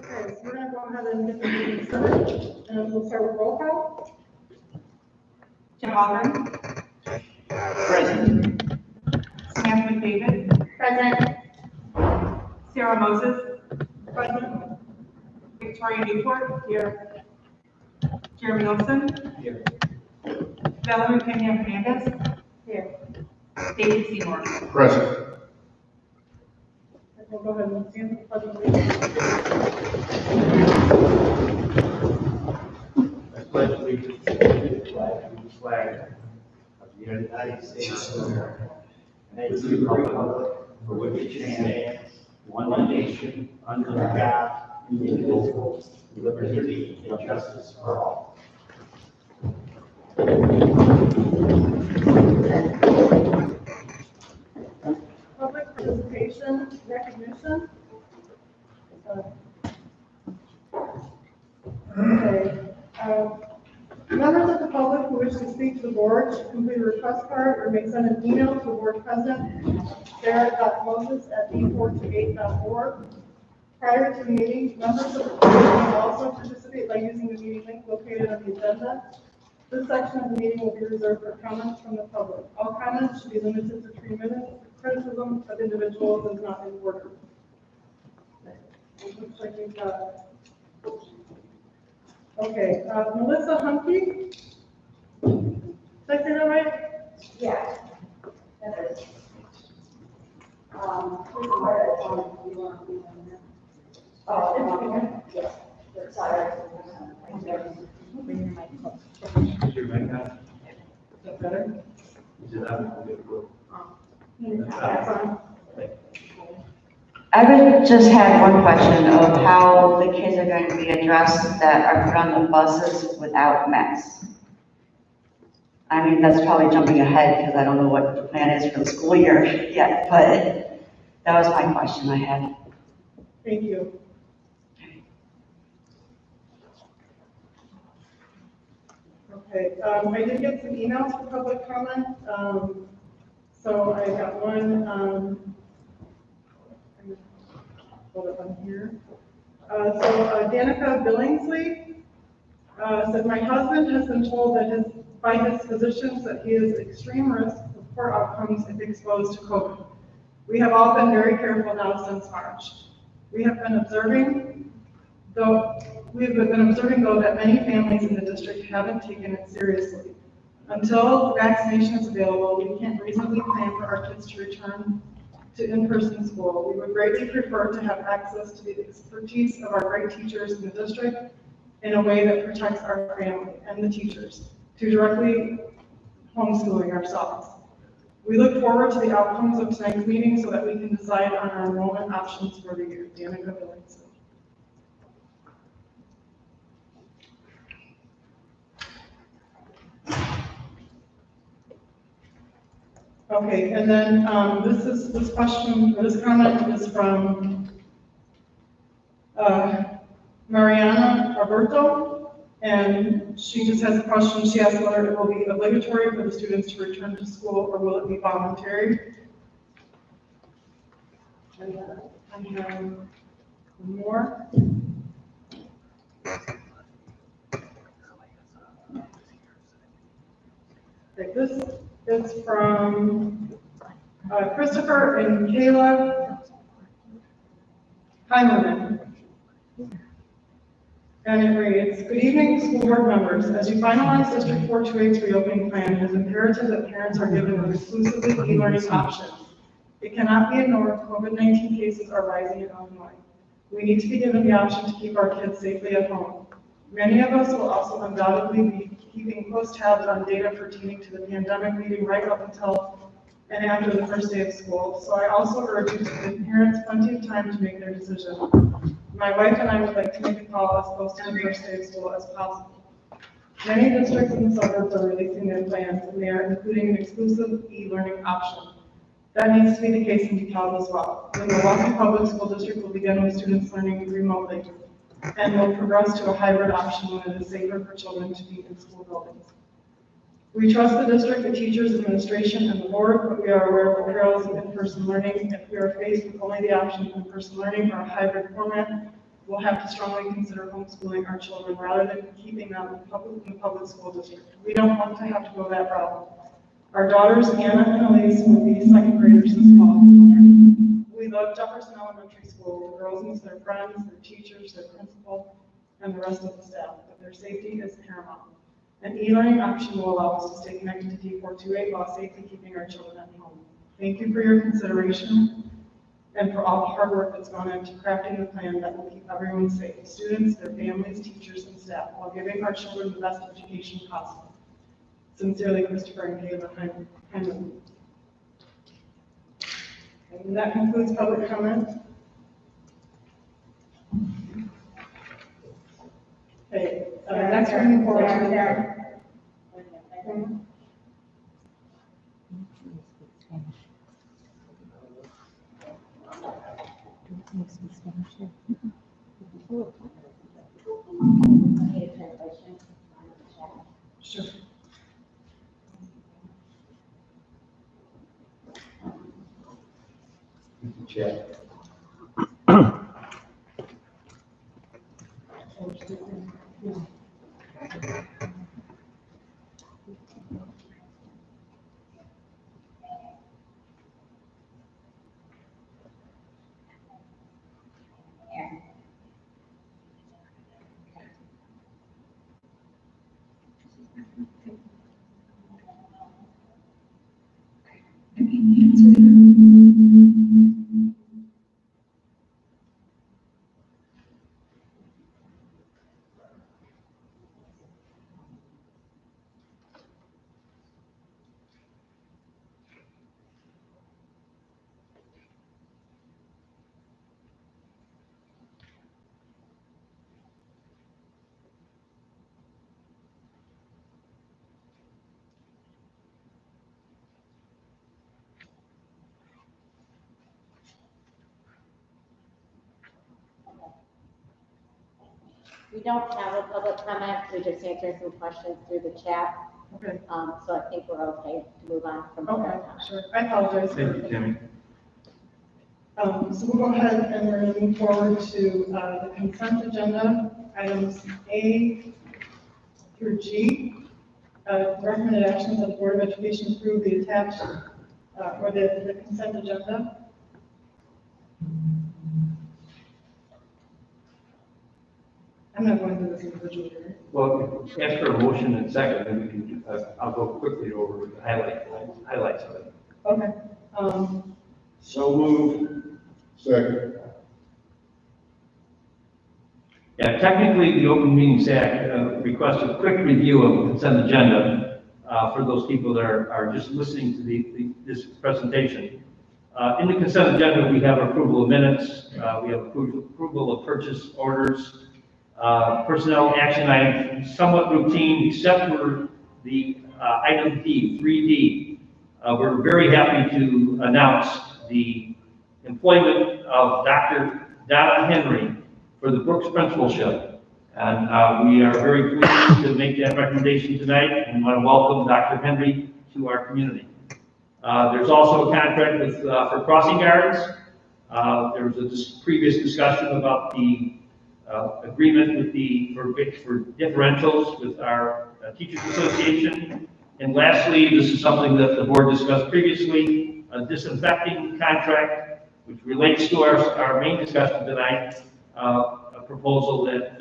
Okay, so we're gonna go ahead and get the meeting started, and we'll start with roll call. Jim Alden. Present. Samantha McDavid. Present. Sarah Moses. Present. Victoria Newport. Here. Jeremy Olson. Here. Valerie Pena Hernandez. Here. David Seymour. Present. We'll go ahead and stand for the pledge of allegiance. I pledge allegiance to the flag of the United States of America and to the republic for which it stands, one nation, under God, indivisible, with liberty and justice for all. Public participation recognition. Okay. Members of the public who wish to speak to the board should complete a request card or may send an email to the board president, sarah.moses@b428.org. Prior to the meeting, members of the public may also participate by using the meeting link located on the agenda. This section of the meeting will be reserved for comments from the public. All comments should be limited to 3 minutes. Criticism of individuals is not in order. It looks like we've got. Okay, Melissa Humphrey. Did I say that right? Yeah, that is. Yes, sorry. Is your mic on? Is that better? Is it on? That's fine. I would just have one question of how the kids are going to be addressed that are put on the buses without masks. I mean, that's probably jumping ahead because I don't know what the plan is for the school year yet, but that was my question I had. Thank you. Okay, I did get some emails for public comment. So I got one, hold up on here. Danica Billingsley said, my husband has been told that by his physicians that he is at extreme risk of poor outcomes if exposed to COVID. We have all been very careful now since March. We have been observing, though that many families in the district haven't taken it seriously. Until vaccination is available, we can't reasonably plan for our kids to return to in-person school. We would greatly prefer to have access to the expertise of our great teachers in the district in a way that protects our family and the teachers to directly homeschooling ourselves. We look forward to the outcomes of tonight's meeting so that we can decide on our enrollment options for the year. Danica Billingsley. Okay, and then this comment is from Mariana Alberto, and she just has a question. She asked whether it will be obligatory for the students to return to school or will it be voluntary? And I have more. Okay, this is from Christopher and Kayla Heimerman. And it reads, good evening, school board members. As you finalize District 428's reopening plan, it is imperative that parents are given exclusively e-learning options. It cannot be ignored, COVID-19 cases are rising in Illinois. We need to be given the option to keep our kids safely at home. Many of us will also undoubtedly be keeping close tabs on data pertaining to the pandemic leading right up until and after the first day of school. So I also urge you to give parents plenty of time to make their decision. My wife and I would like to make a call as close to the first day of school as possible. Many districts in the suburbs are releasing their plans, and they are including an exclusive e-learning option. That needs to be the case in DeKalb as well. The Milwaukee Public School District will begin with students learning remotely, and will progress to a hybrid option when it is safer for children to be in school buildings. We trust the district, the teachers, administration, and the board, but we are aware of the perils of in-person learning. If we are faced with only the option of in-person learning or a hybrid format, will have to strongly consider homeschooling our children rather than keeping them in the public school district. We don't want to have to go that route. Our daughters, Anna and Elise, will be second graders this fall. We love Jefferson Elementary School. The girls miss their friends, their teachers, their principal, and the rest of the staff, but their safety is paramount. An e-learning option will allow us to stay connected to D428 while safely keeping our children at home. Thank you for your consideration and for all the hard work that's gone into crafting the plan that will keep everyone safe, students, their families, teachers, and staff, while giving our children the best education possible. Sincerely, Christopher and Kayla Hyman. And that concludes public comment. Okay, next we're moving forward to the. Sure. Check. We don't have a public comment, we're just answering some questions through the chat. Okay. So I think we're okay to move on from public Okay, comment. sure. I apologize. Thank you, Tammy. So we'll go ahead and we're moving forward to the consent agenda, items A through G. Recommended actions of the Board of Education approve the attached, or the consent agenda. I'm not going through this individually, right? Well, after a motion and second, then we can, I'll go quickly over the highlights of it. Okay. So move. Second. Yeah, technically, the Open Meetings Act requests a quick review of the consent agenda for those people that are just listening to this presentation. In the consent agenda, we have approval of minutes, we have approval of purchase orders, personnel action items, somewhat routine, except for the item D, 3D. We're very happy to announce the employment of Dr. Donna Henry for the Brooks Principalship. And we are very pleased to make that recommendation tonight and want to welcome Dr. Henry to our community. There's also a contract with, for crossing guards. There was a previous discussion about the agreement with for differentials with our Teachers Association. And lastly, this is something that the board discussed previously, a disinfecting contract, which relates to our main discussion tonight, a proposal that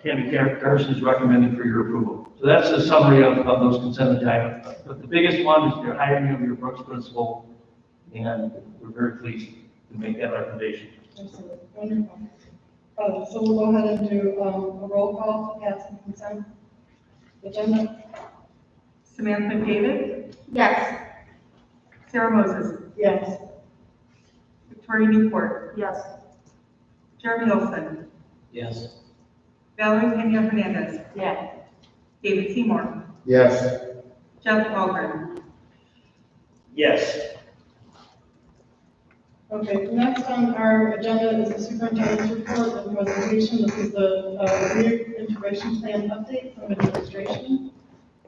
Tammy Carson is recommending for your approval. So that's a summary of those consent items. But the biggest one is your hiring of your Brooks principal, and we're very pleased to make that recommendation. Absolutely. Wonderful. So we'll go ahead and do a roll call to pass the consent agenda. Samantha David, Yes. Sarah Moses, Yes. Victoria Newport, Yes. Jeremy Olson, Yes. Valerie Pena Hernandez, Yes. David Seymour, Yes. Jeff Algren. Yes. Okay, next on our agenda is the superintendent's report and presentation. This is the reintegration plan update from administration.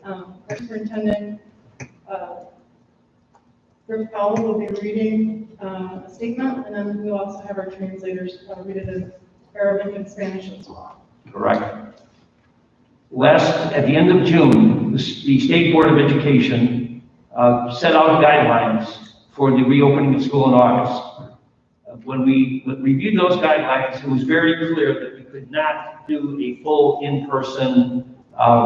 Our superintendent, Rick Powell, will be reading a statement, and then we'll also have our translators read it Arabic and Spanish as well. Correct. At the end of June, the State Board of Education set out guidelines for the reopening of school in August. When we reviewed those guidelines, it was very clear that we could not do a full in-person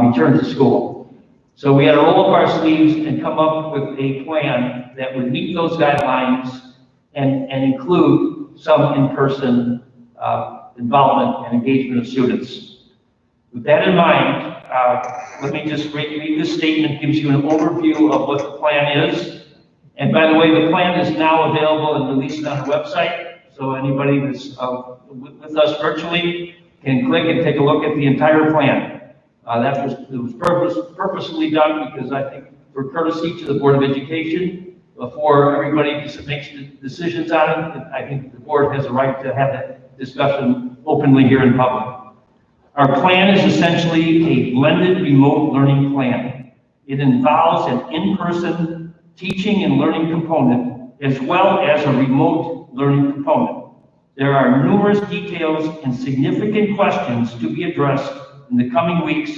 return to school. So we had to roll up our sleeves and come up with a plan that would meet those guidelines and include some in-person involvement and engagement of students. With that in mind, let me just read this statement. Gives you an overview of what the plan is. And by the way, the plan is now available and released on our website. So anybody that's with us virtually can click and take a look at the entire plan. It was purposely done because I think for courtesy to the Board of Education, before everybody makes decisions on it, I think the board has a right to have that discussion openly here in public. Our plan is essentially a blended remote learning plan. It involves an in-person teaching and learning component as well as a remote learning component. There are numerous details and significant questions to be addressed in the coming weeks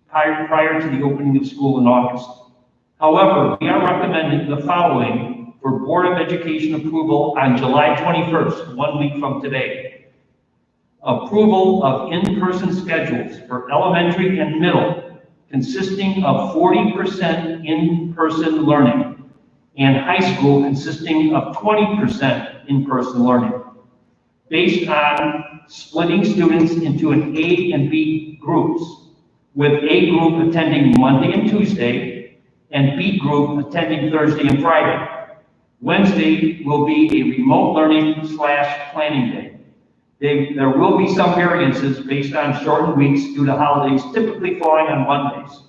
prior to the opening of school in August. However, we are recommending the following for Board of Education approval on July 21st, 1 week from today. Approval of in-person schedules for elementary and middle consisting of 40% in-person learning and high school consisting of 20% in-person learning, based on splitting students into an A and B groups, with A group attending Monday and Tuesday and B group attending Thursday and Friday. Wednesday will be a remote learning / planning day. There will be some variances based on shortened weeks due to holidays typically falling on Mondays.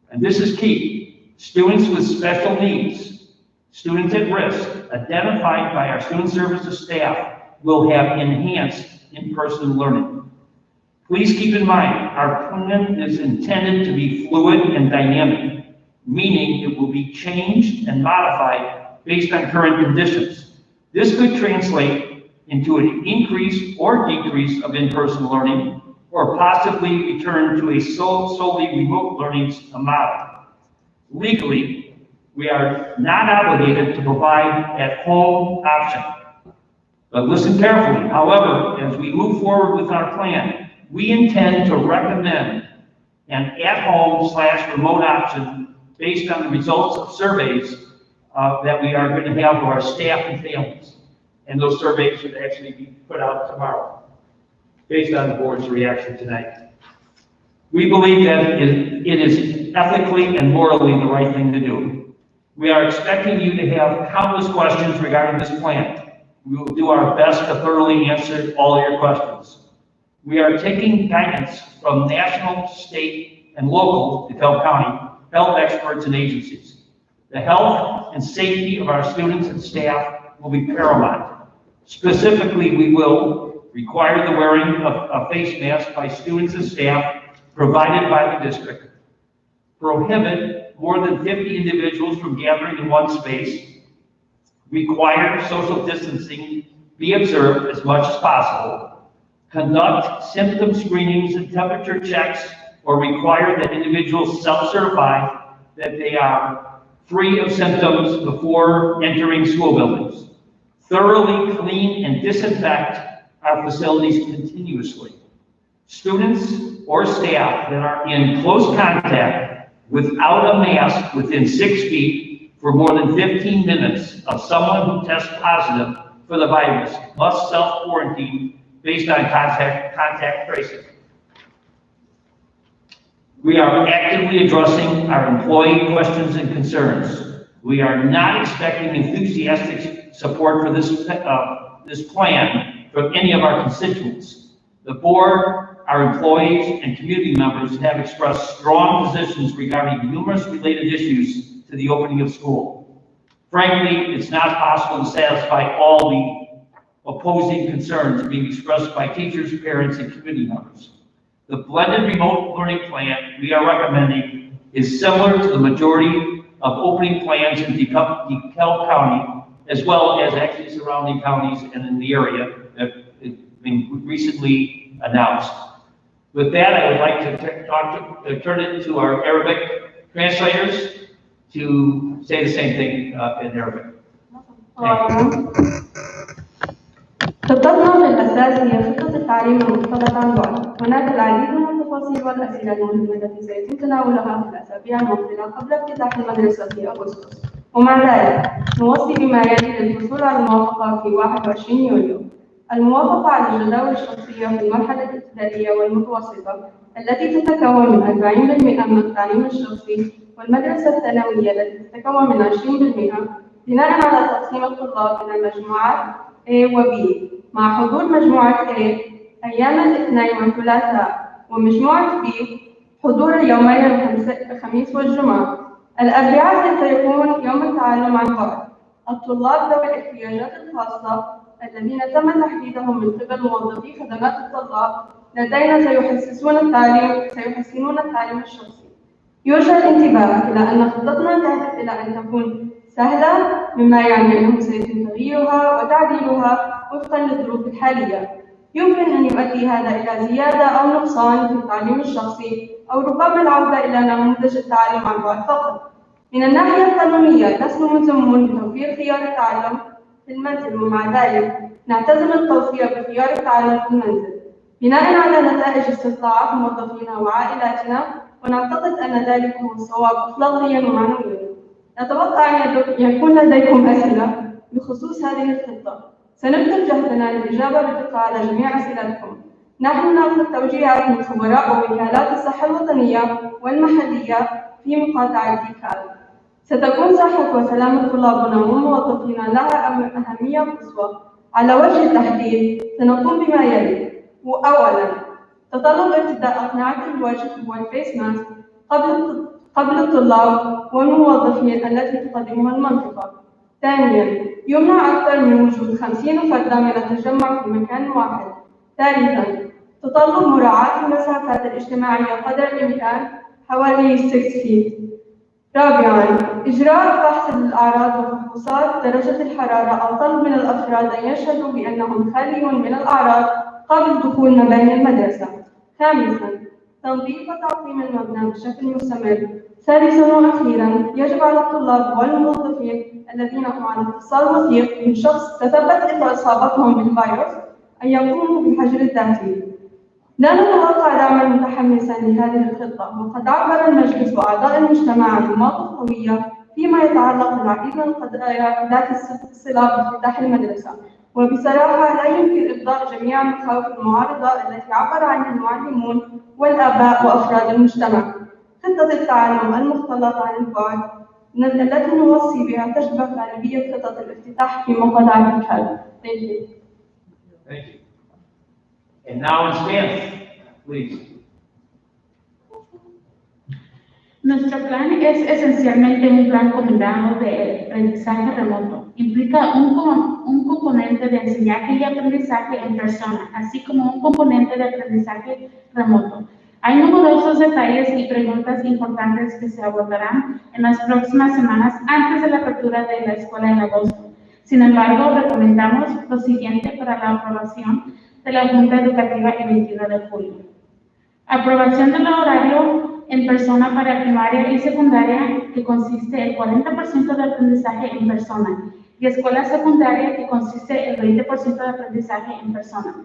And this is key. Students with special needs, students at risk, identified by our student services staff, will have enhanced in-person learning. Please keep in mind, our plan is intended to be fluid and dynamic, meaning it will be changed and modified based on current conditions. This could translate into an increase or decrease of in-person learning, or possibly return to a solely remote learning model. Legally, we are not obligated to provide at-home option. But listen carefully. However, as we move forward with our plan, we intend to recommend an at-home / remote option based on the results of surveys that we are going to have of our staff and families. And those surveys should actually be put out tomorrow, based on the board's reaction tonight. We believe that it is ethically and morally the right thing to do. We are expecting you to have countless questions regarding this plan. We will do our best to thoroughly answer all your questions. We are taking guidance from national, state, and local, DeKalb County, health experts and agencies. The health and safety of our students and staff will be paramount. Specifically, we will require the wearing of a face mask by students and staff provided by the district, prohibit more than 50 individuals from gathering in one space, require social distancing be observed as much as possible, conduct symptom screenings and temperature checks, or require that individuals self-certify that they are free of symptoms before entering school buildings. Thoroughly clean and disinfect our facilities continuously. Students or staff that are in close contact without a mask within 6 feet for more than 15 minutes of someone who tests positive for the virus must self-quarantine based on contact tracing. We are actively addressing our employee questions and concerns. We are not expecting enthusiastic support for this plan from any of our constituents. The board, our employees, and community members have expressed strong positions regarding numerous related issues to the opening of school. Frankly, it's not possible to satisfy all the opposing concerns being expressed by teachers, parents, and community members. The blended remote learning plan we are recommending is similar to the majority of opening plans in DeKalb County, as well as actually surrounding counties and in the area that been recently announced. With that, I would like to turn it to our Arabic translators to say the same thing in Arabic. خطتنا في الأساس هي خطة التعليم المختلط عن بعد. هناك العديد من التفاصيل والأسئلة المهمة التي سيتم تناولها في الأسابيع المقبلة قبل افتتاح المدرسة في أغسطس، ومع ذلك نوصي بما يلي للحصول على الموافقة في 21 يوليو. الموافقة على الجداول الشخصية في المرحلة الابتدائية والمتوسطة التي تتكون من 40% من التعليم الشخصي، والمدرسة الثانوية التي تتكون من 20% بناء على تقسيم الطلاب إلى مجموعات A و B، مع حضور مجموعة A أيام الاثنين والثلاثاء، ومجموعة B حضور اليومين الخميس والجمعة. الأربعاء سيكون يوم التعلم عن بعد. الطلاب ذوي الاحتياجات الخاصة الذين تم تحديدهم من قبل موظفي خدمات الطلاب لدينا سيحسنون التعليم الشخصي. يرجى الانتباه إلى أن خطتنا تهدف إلى أن تكون سهلة، مما يعني أنه سيتم تغييرها وتعديلها وفقا للظروف الحالية. يمكن أن يؤدي هذا إلى زيادة أو نقصان في التعليم الشخصي، أو ربما العودة إلى نموذج التعلم عن بعد فقط. من الناحية القانونية نحن ملزمون بتوفير خيار التعلم في المنزل، ومع ذلك نعتزم التوصية بخيار التعلم في المنزل بناء على نتائج استطلاعات موظفينا وعائلاتنا، ونعتقد أن ذلك هو الصواب أخلاقيا ومعنويا. أتوقع أن يكون لديكم أسئلة بخصوص هذه الخطة. سنبذل جهدنا للإجابة بدقة على جميع أسئلتكم. نحن نأخذ توجيهات من خبراء ووكالات الصحة الوطنية والمحلية في مقاطعة ديكال. ستكون صحة وسلامة طلابنا وموظفينا لها أهمية قصوى. على وجه التحديد سنقوم بما يلي: أولاً، تطلب ارتداء أقنعة الوجه والفيس ماسك قبل الطلاب والموظفين التي تقدمها المنطقة. ثانياً، يمنع أكثر من وجود 50 فردا من التجمع في مكان واحد. ثالثاً، تطلب مراعاة المسافات الاجتماعية قدر الإمكان حوالي 6 فيت. رابعاً، إجراء فحص للأعراض وفحوصات درجة الحرارة أو طلب من الأفراد أن يشهدوا بأنهم خاليون من الأعراض قبل دخول مباني المدرسة. خامساً، تنظيف وتعقيم المبنى بشكل مستمر. سادساً وأخيراً، يجب على الطلاب والموظفين الذين هم على اتصال وثيق من شخص تثبت إصابتهم بالفيروس أن يقوموا بالحجر الذاتي. لا نتوقع دعماً متحمساً لهذه الخطة، وقد عبر المجلس وأعضاء المجتمع عن مواقف قوية فيما يتعلق بالعديد من القضايا ذات الصلة بافتتاح المدرسة. وبصراحة لا يمكن إفضاء جميع المخاوف المعارضة التي عبر عنها المعلمون والآباء وأفراد المجتمع. خطة التعلم المختلط عن البعد التي نوصي بها تشبه غالبية خطط الافتتاح في مقاطعة الكلب. Thank you. Thank you. And now in Spanish, please. Nuestro plan es esencialmente un plan combinado de aprendizaje remoto. Implica un componente de enseñanza y aprendizaje en persona, así como un componente de aprendizaje remoto. Hay numerosos detalles y preguntas importantes que se abordarán en las próximas semanas antes de la apertura de la escuela en agosto. Sin embargo, recomendamos lo siguiente para la aprobación de la Junta Educativa el 21 de julio. Aprobación del horario en persona para primaria y secundaria, que consiste el 40% de aprendizaje en persona, y escuela secundaria, que consiste el 20% de aprendizaje en persona,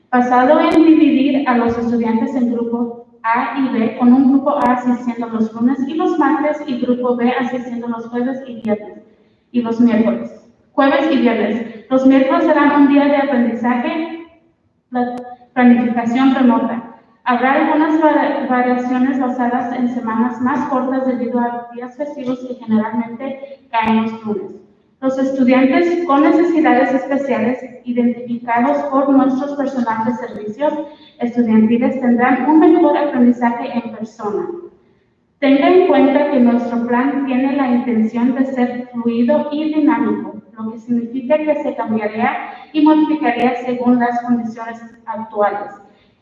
basado en dividir a los estudiantes en grupos A y B, con un grupo A asistiendo los lunes y los martes y grupo B asistiendo los jueves y viernes y los miércoles. Jueves y viernes. Los miércoles serán un día de aprendizaje, planificación remota. Habrá algunas variaciones basadas en semanas más cortas debido a días festivos que generalmente caen los lunes. Los estudiantes con necesidades especiales identificados por nuestros personal de servicios estudiantiles tendrán un mejor aprendizaje en persona. Tenga en cuenta que nuestro plan tiene la intención de ser fluido y dinámico, lo que significa que se cambiaría y modificaría según las condiciones actuales.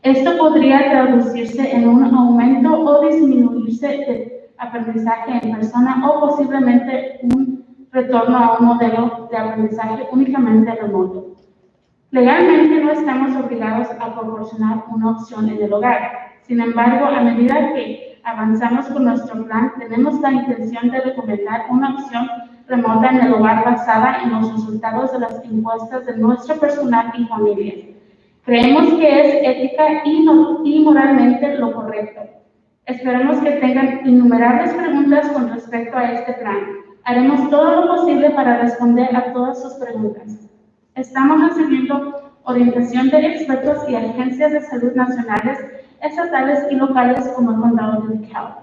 Esto podría traducirse en un aumento o disminuirse de aprendizaje en persona o posiblemente un retorno a un modelo de aprendizaje únicamente remoto. Legalmente no estamos obligados a proporcionar una opción en el hogar. Sin embargo, a medida que avanzamos con nuestro plan, tenemos la intención de recomendar una opción remota en el hogar basada en los resultados de las encuestas de nuestro personal y familias. Creemos que es ética y moralmente lo correcto. Esperamos que tengan innumerables preguntas con respecto a este plan. Haremos todo lo posible para responder a todas sus preguntas. Estamos recibiendo orientación de expertos y agencias de salud nacionales, estatales y locales como el condado de DeKalb.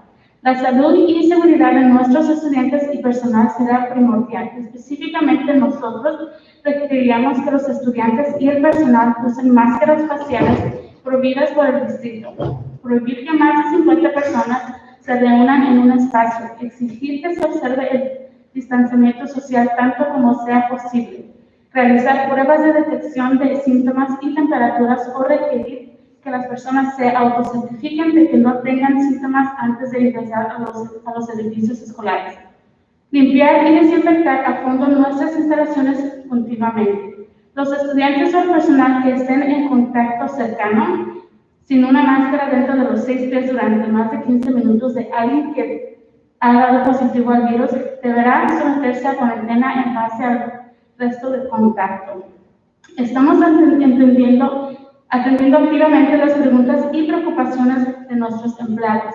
La salud y seguridad de nuestros estudiantes y personal será primordial. Específicamente nosotros requeriríamos que los estudiantes y el personal usen máscaras faciales prohibidas por el distrito, prohibir que más de 50 personas se reúnan en un espacio, exigir que se observe el distanciamiento social tanto como sea posible, realizar pruebas de detección de síntomas y temperaturas o requerir que las personas se autocertifiquen de que no tengan síntomas antes de ingresar a los edificios escolares. Limpiar y desinfectar a fondo nuestras instalaciones continuamente. Los estudiantes o el personal que estén en contacto cercano, sin una máscara dentro de los 6 pies durante más de 15 minutos de alguien que ha dado positivo al virus, deberá someterse a cuarentena en base al resto de contacto. Estamos atendiendo activamente las preguntas y preocupaciones de nuestros empleados.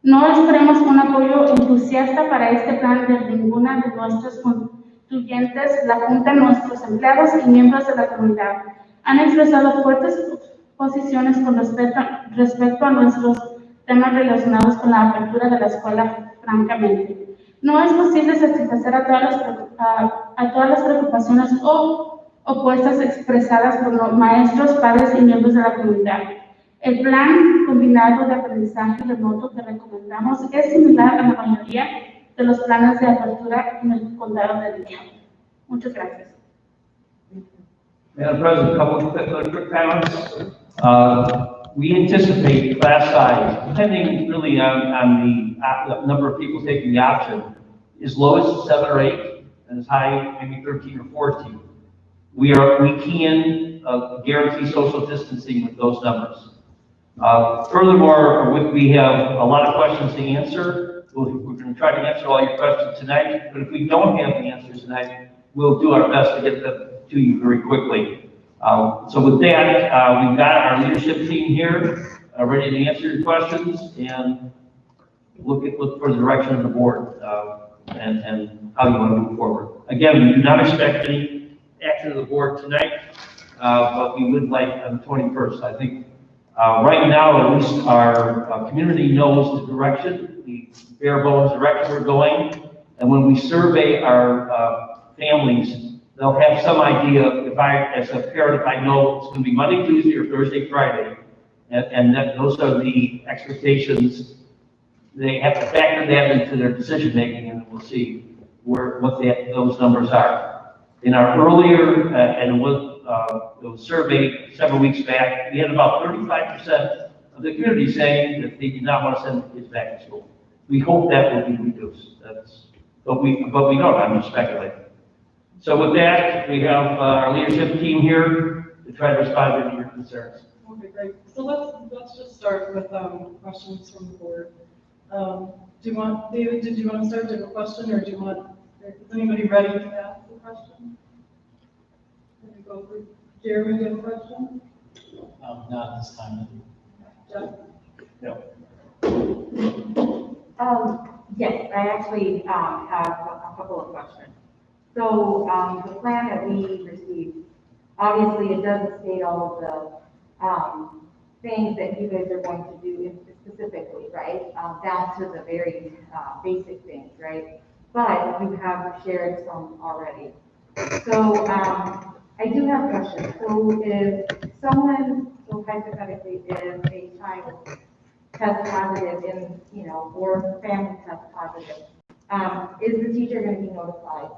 No esperemos un apoyo entusiasta para este plan de ninguna de nuestros constituyentes. La Junta, nuestros empleados y miembros de la comunidad han expresado fuertes posiciones con respecto a nuestros temas relacionados con la apertura de la escuela, francamente. No es posible satisfacer a todas las preocupaciones o opuestas expresadas por los maestros, padres y miembros de la comunidad. El plan combinado de aprendizaje remoto que recomendamos es similar a la mayoría de los planes de apertura en el condado de DeKalb. Muchas gracias. Madam President, a couple of quick comments. We anticipate class size, depending really on the number of people taking the option, as low as 7 or 8, and as high maybe 13 or 14. We can guarantee social distancing with those numbers. Furthermore, we have a lot of questions to answer. We're going to try to answer all your questions tonight, but if we don't have the answers tonight, we'll do our best to get them to you very quickly. So with that, we've got our leadership team here, ready to answer your questions and look for the direction of the board and how you want to move forward. Again, we do not expect any action of the board tonight, but we would like on the 21st. I think right now, at least our community knows the direction, the bare bones direction we're going. And when we survey our families, they'll have some idea, as a parent, if I know it's going to be Monday, Tuesday, or Thursday, Friday, and that those are the expectations, they have to factor that into their decision making, and we'll see what those numbers are. In our earlier, it was surveyed several weeks back, we had about 35% of the community saying that they did not want to send the kids back to school. We hope that will be reduced. But we don't, I'm just speculating. So with that, we have our leadership team here to try to respond to your concerns. Okay, great. So let's just start with questions from the board. David, did you want to start with a question, or is anybody ready to ask the question? Can we go through? Jeremy, do you have a question? Not this time. Jeff? No. Yes, I actually have a couple of questions. So the plan that we received, obviously it doesn't state all of the things that you guys are going to do specifically, right? Down to the very basic things, right? But you have shared some already. So I do have questions. So if someone, so hypothetically, if a child tests positive or family tests positive, is the teacher going to be notified?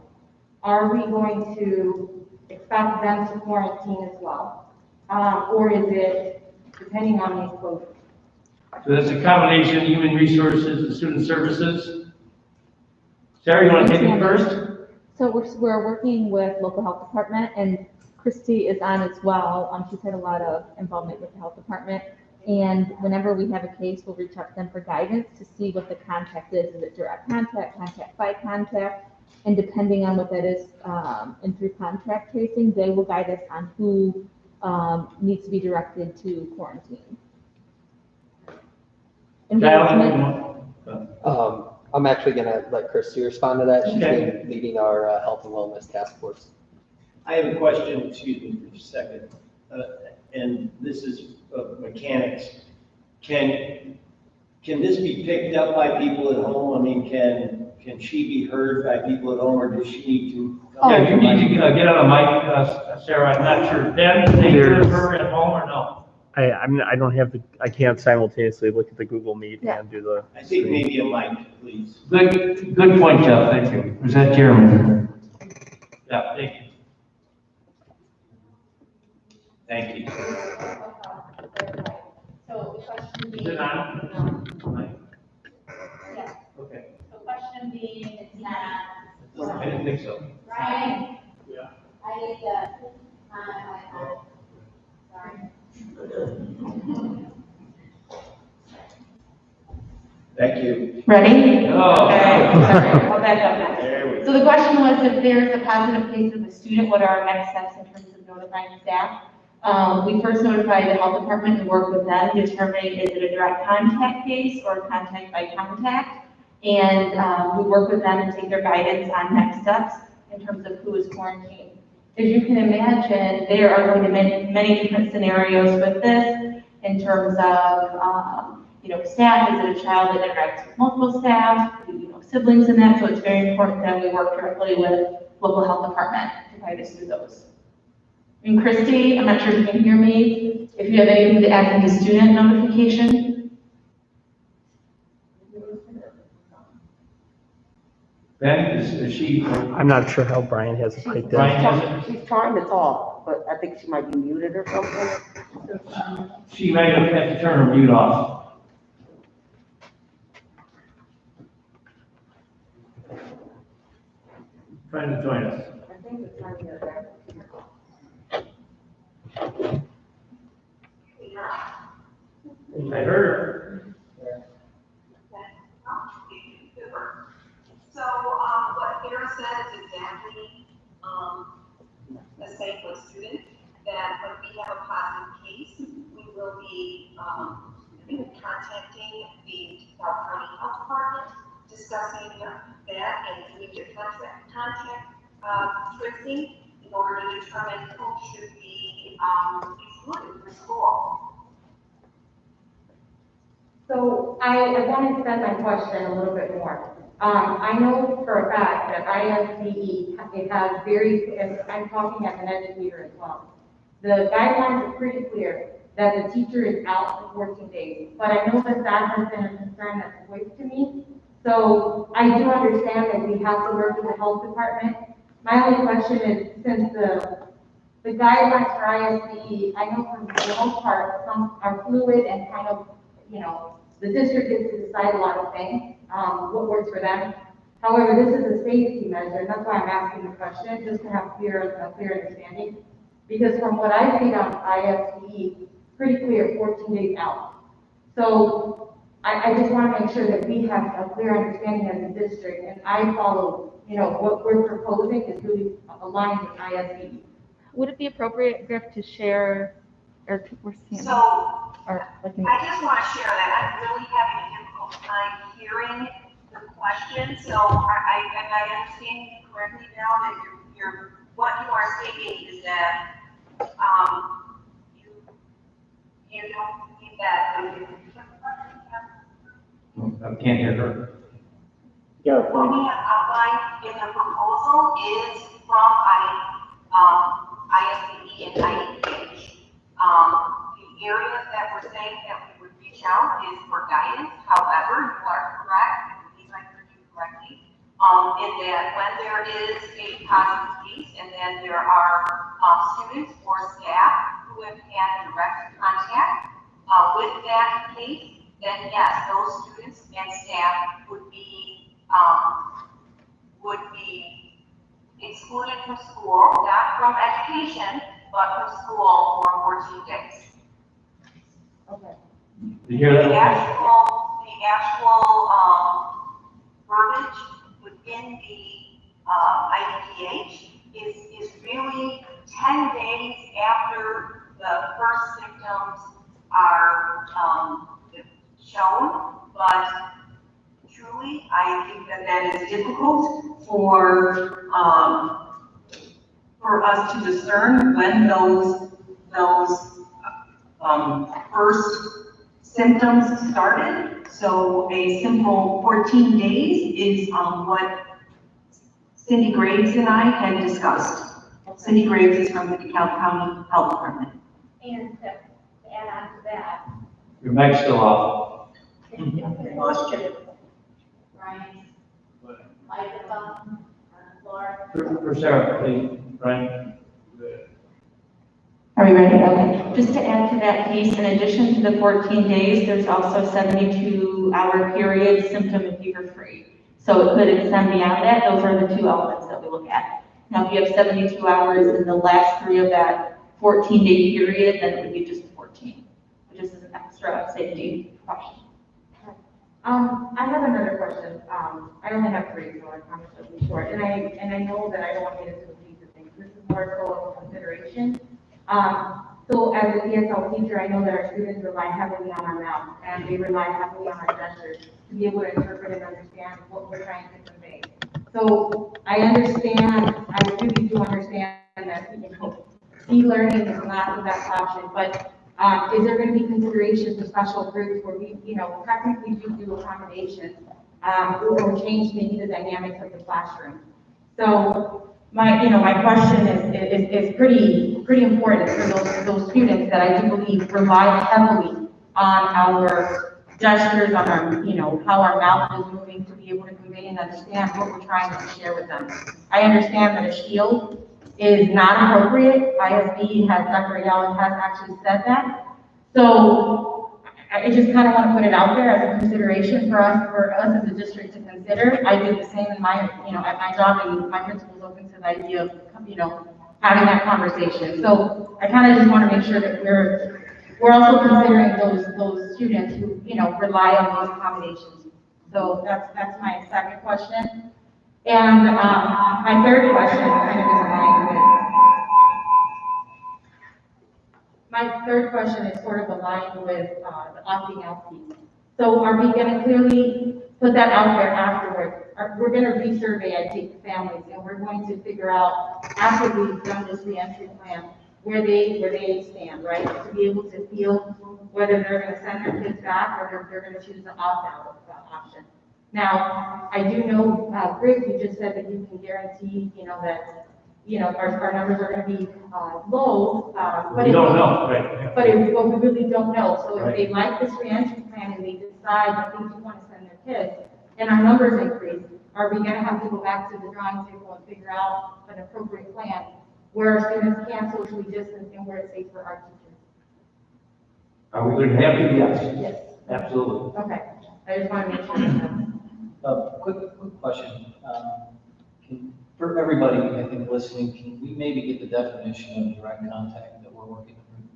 Are we going to expect them to quarantine as well? Or is it depending on these closures? So that's a combination of human resources and student services. Sarah, you want to take it first? So we're working with local health department, and Christy is on as well. She's had a lot of involvement with the health department. And whenever we have a case, we'll reach out to them for guidance to see what the contact is. Is it direct contact, contact by contact? And depending on what that is, and through contact tracing, they will guide us on who needs to be directed to quarantine. I'm actually gonna let Christy respond to that. She's Okay. been leading our health and wellness task force. I have a question, excuse me for a second, and this is mechanics. Can this be picked up by people at home? I mean, can she be heard by people at home, or does she need to? Yeah, you need to get on a mic, Sarah, I'm not sure. Ben, can you hear her at home or no? I can't simultaneously look at the Google Meet and do the. I think maybe a mic, please. Good point, Jeff, thank you. Was that Jeremy? Yeah, thank you. Thank you. So the question being. Is it on? Yes. Okay. The question being is that. I didn't think so. Brian? Yeah. I need to, sorry. Thank you. Ready? Oh. Okay, sorry, I'll back up now. There we go. So the question was, if there's a positive case of a student, what are our next steps in terms of notifying staff? We first notify the health department and work with them, determining is it a direct contact case or contact by contact. And we work with them and take their guidance on next steps in terms of who is quarantined. As you can imagine, there are going to be many different scenarios with this in terms of, staff. Is it a child that interacts with multiple staff, siblings in that? So it's very important that we work directly with local health department to guide us through those. And Christy, I'm not sure if you can hear me. If you have anything to add to the student notification. Ben, is she? I'm not sure how Brian has it like Brian that. has it? She's trying to talk, but I think she might be muted or something. She might have had to turn her mute off. Trying to join us. I think it's not here. I heard her. So, what Kara said is exactly, the same for students, that when we have a positive case, we will be, contacting the South County Health Department, discussing that and doing the contact tracing in order to determine who should be, excluded from school. So I want to extend my question a little bit more. I know for a fact that ISDE, it has very, and I'm talking as an educator as well. The guidelines are pretty clear that the teacher is out for 14 days, but I know that has been a concern that's voiced to me. So I do understand that we have to work with the health department. My only question is, since the guidelines for ISDE, I know for the most part, some are fluid and kind of, the district gets to decide a lot of things, what works for them. However, this is a safety measure, and that's why I'm asking the question, just to have a clear understanding. Because from what I read on ISDE, pretty clear, 14 days out. So I just want to make sure that we have a clear understanding as a district, and I follow, what we're proposing is really aligned with ISDE. Would it be appropriate, Griff, to share, or we're seeing? So, or, like, I just want to share that I'm really having a difficult time hearing the question. So am I understanding you correctly now that what you are stating is that you don't believe that. I can't hear her. What we have outlined in the proposal is from ISBE and IEPH. The areas that we're saying that we would reach out is for guidance. However, you are correct, I believe I heard you correctly, in that when there is a positive case and then there are students or staff who have had direct contact with that case, then yes, those students and staff would be excluded from school, not from education, but from school for 14 days. Okay. You hear The that? actual verbiage within the IDPH is really 10 days after the first symptoms are shown, but truly, I think that is difficult for us to discern when those first symptoms started. So a simple 14 days is what Cindy Graves and I had discussed. Cindy Graves is from the DeKalb County Health Department. And to add on to that, Your mic's still off. Ryan's microphone on the floor. For Sarah, please, Brian. Are we ready? Okay. Just to add to that piece, in addition to the 14 days, there's also 72-hour period symptom and fever free. So it could extend beyond that. Those are the two elements that we look at. Now, if you have 72 hours in the last 3 of that 14-day period, then it would be just 14, which is an extra safety precaution. I have another question. I only have 3, so I promise I'll be short. And I know that I don't want to get into the weeds of things. This is more so of a consideration. So as a ESL teacher, I know that our students rely heavily on our mouth, and they rely heavily on our gestures to be able to interpret and understand what we're trying to convey. So I understand, I really do understand that e-learning is not the best option, but is there going to be consideration for special groups where we, technically do accommodations or change maybe the dynamics of the classroom? So my question is pretty important for those students that I do believe rely heavily on our gestures, on our, how our mouth is moving to be able to convey and understand what we're trying to share with them. I understand that a shield is not appropriate. ISB has, Dr. Ayala has actually said that. So I just kind of want to put it out there as a consideration for us as a district to consider. I do the same in my, at my job, and my principal's open to the idea of, having that conversation. So I kind of just want to make sure that we're also considering those students who, rely on those accommodations. So that's my second question. And my third question kind of is aligned with, my third question is sort of aligned with the opting out piece. So are we going to clearly put that out there afterwards? We're going to resurvey, I think, the families, and we're going to figure out, after we've done this reentry plan, where they stand, right? To be able to feel whether they're going to send their kids back or they're going to choose the opt-out option. Now, I do know, Greg, you just said that you can guarantee, that, our numbers are going to be low. But We don't know, right? But we really don't know. So if they like this reentry plan and they decide that they do want to send their kids, and our numbers increase, are we going to have to go back to the drawing table and figure out an appropriate plan where our students can socially distance and where it's safe for our teachers? Are we going to have to? Yes. Yes. Absolutely. Okay. I just want to make sure. Quick question. For everybody, I think, listening, can we maybe get the definition of direct contact that we're working through?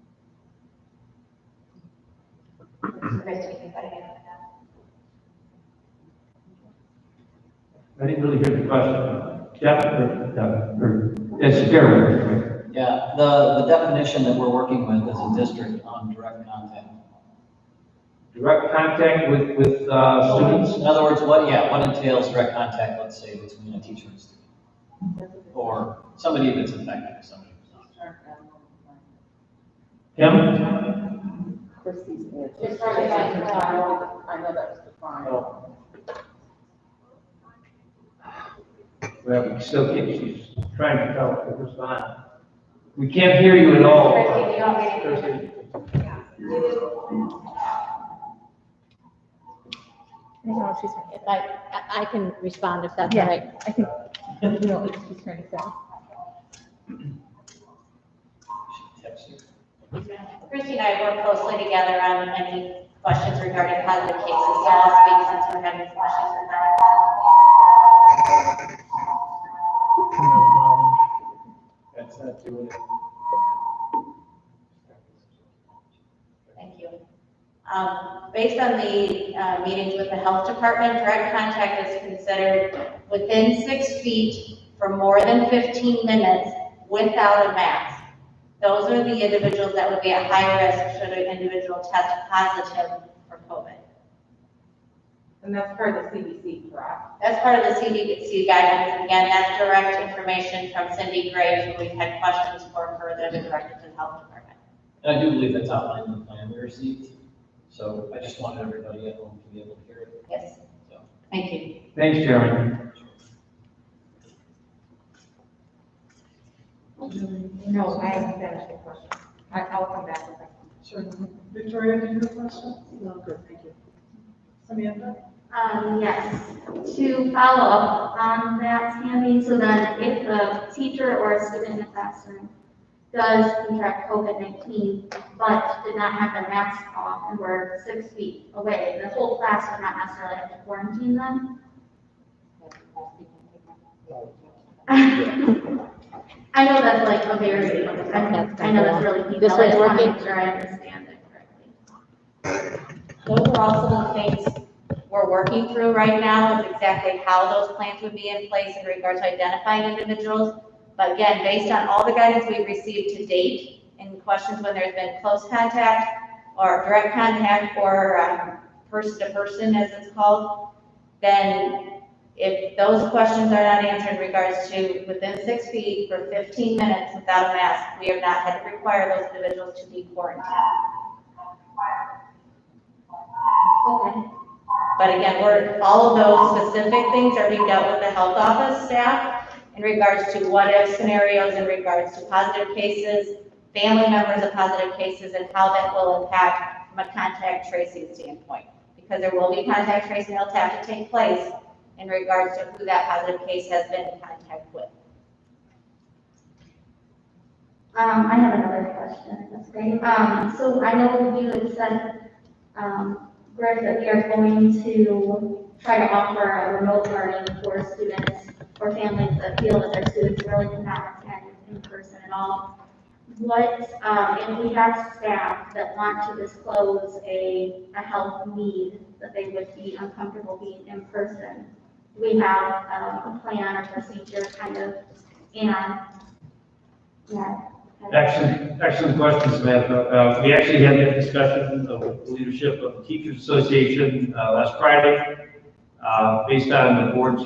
I didn't really hear the question. Jeff, it's Gary. Yeah, the definition that we're working with as a district on direct contact. Direct contact with students? In other words, what entails direct contact, let's say, between a teacher and a student? Or somebody that's infected, somebody who's not. Kim? It's I know that's defined. Well, we still can't, she's trying to tell us to respond. We can't hear you at all. If I can respond if that's all right. I think you know what she's trying to say. Christy and I work closely together on any questions regarding positive cases, so I'll speak since we're having questions regarding That's not doing it. Based on the meetings with the health department, direct contact is considered within 6 feet for more than 15 minutes without a mask. Those are the individuals that would be at high risk should an individual test positive for COVID. And that's part of the CDC, correct? That's part of the CDC guidelines. Again, that's direct information from Cindy Graves, who we've had questions for that have been directed to the health department. And I do believe that's outlined in the plan we received. So I just wanted everybody at home to be able to hear it. Yes. So. Thank you. Thanks, Jeremy. No, I haven't finished the question. I'll come back with that. Sure. Victoria, do you have a question? No, good, thank you. Samantha? Yes, to follow up on that, Tammy, so then if a teacher or a student in the classroom does contract COVID-19, but did not have their mask off and were 6 feet away, the whole class would not necessarily have to quarantine them? I know that's like a very, I know that's really detailed. This one's I just want to working? make sure I understand it correctly. Those are also the things we're working through right now, is exactly how those plans would be in place in regards to identifying individuals. But again, based on all the guidance we've received to date, and questions when there's been close contact or direct contact or person to person, as it's called, then if those questions are not answered in regards to within 6 feet for 15 minutes without a mask, we have not had to require those individuals to be quarantined. Okay. But again, all of those specific things are being dealt with the health office staff in regards to what if scenarios, in regards to positive cases, family members of positive cases, and how that will impact from a contact tracing standpoint. Because there will be contact tracing that'll have to take place in regards to who that positive case has been in contact with. I have another question, that's great. So I know you had said, Greg, that we are going to try to offer a remote learning for students or families that feel that their students really cannot attend in person at all. What, if we have staff that want to disclose a health need that they would be uncomfortable being in person, do we have a plan or procedure kind of, and, yeah. Excellent question, Samantha. We actually had that discussion with the leadership of the Teachers Association last Friday, based on the board's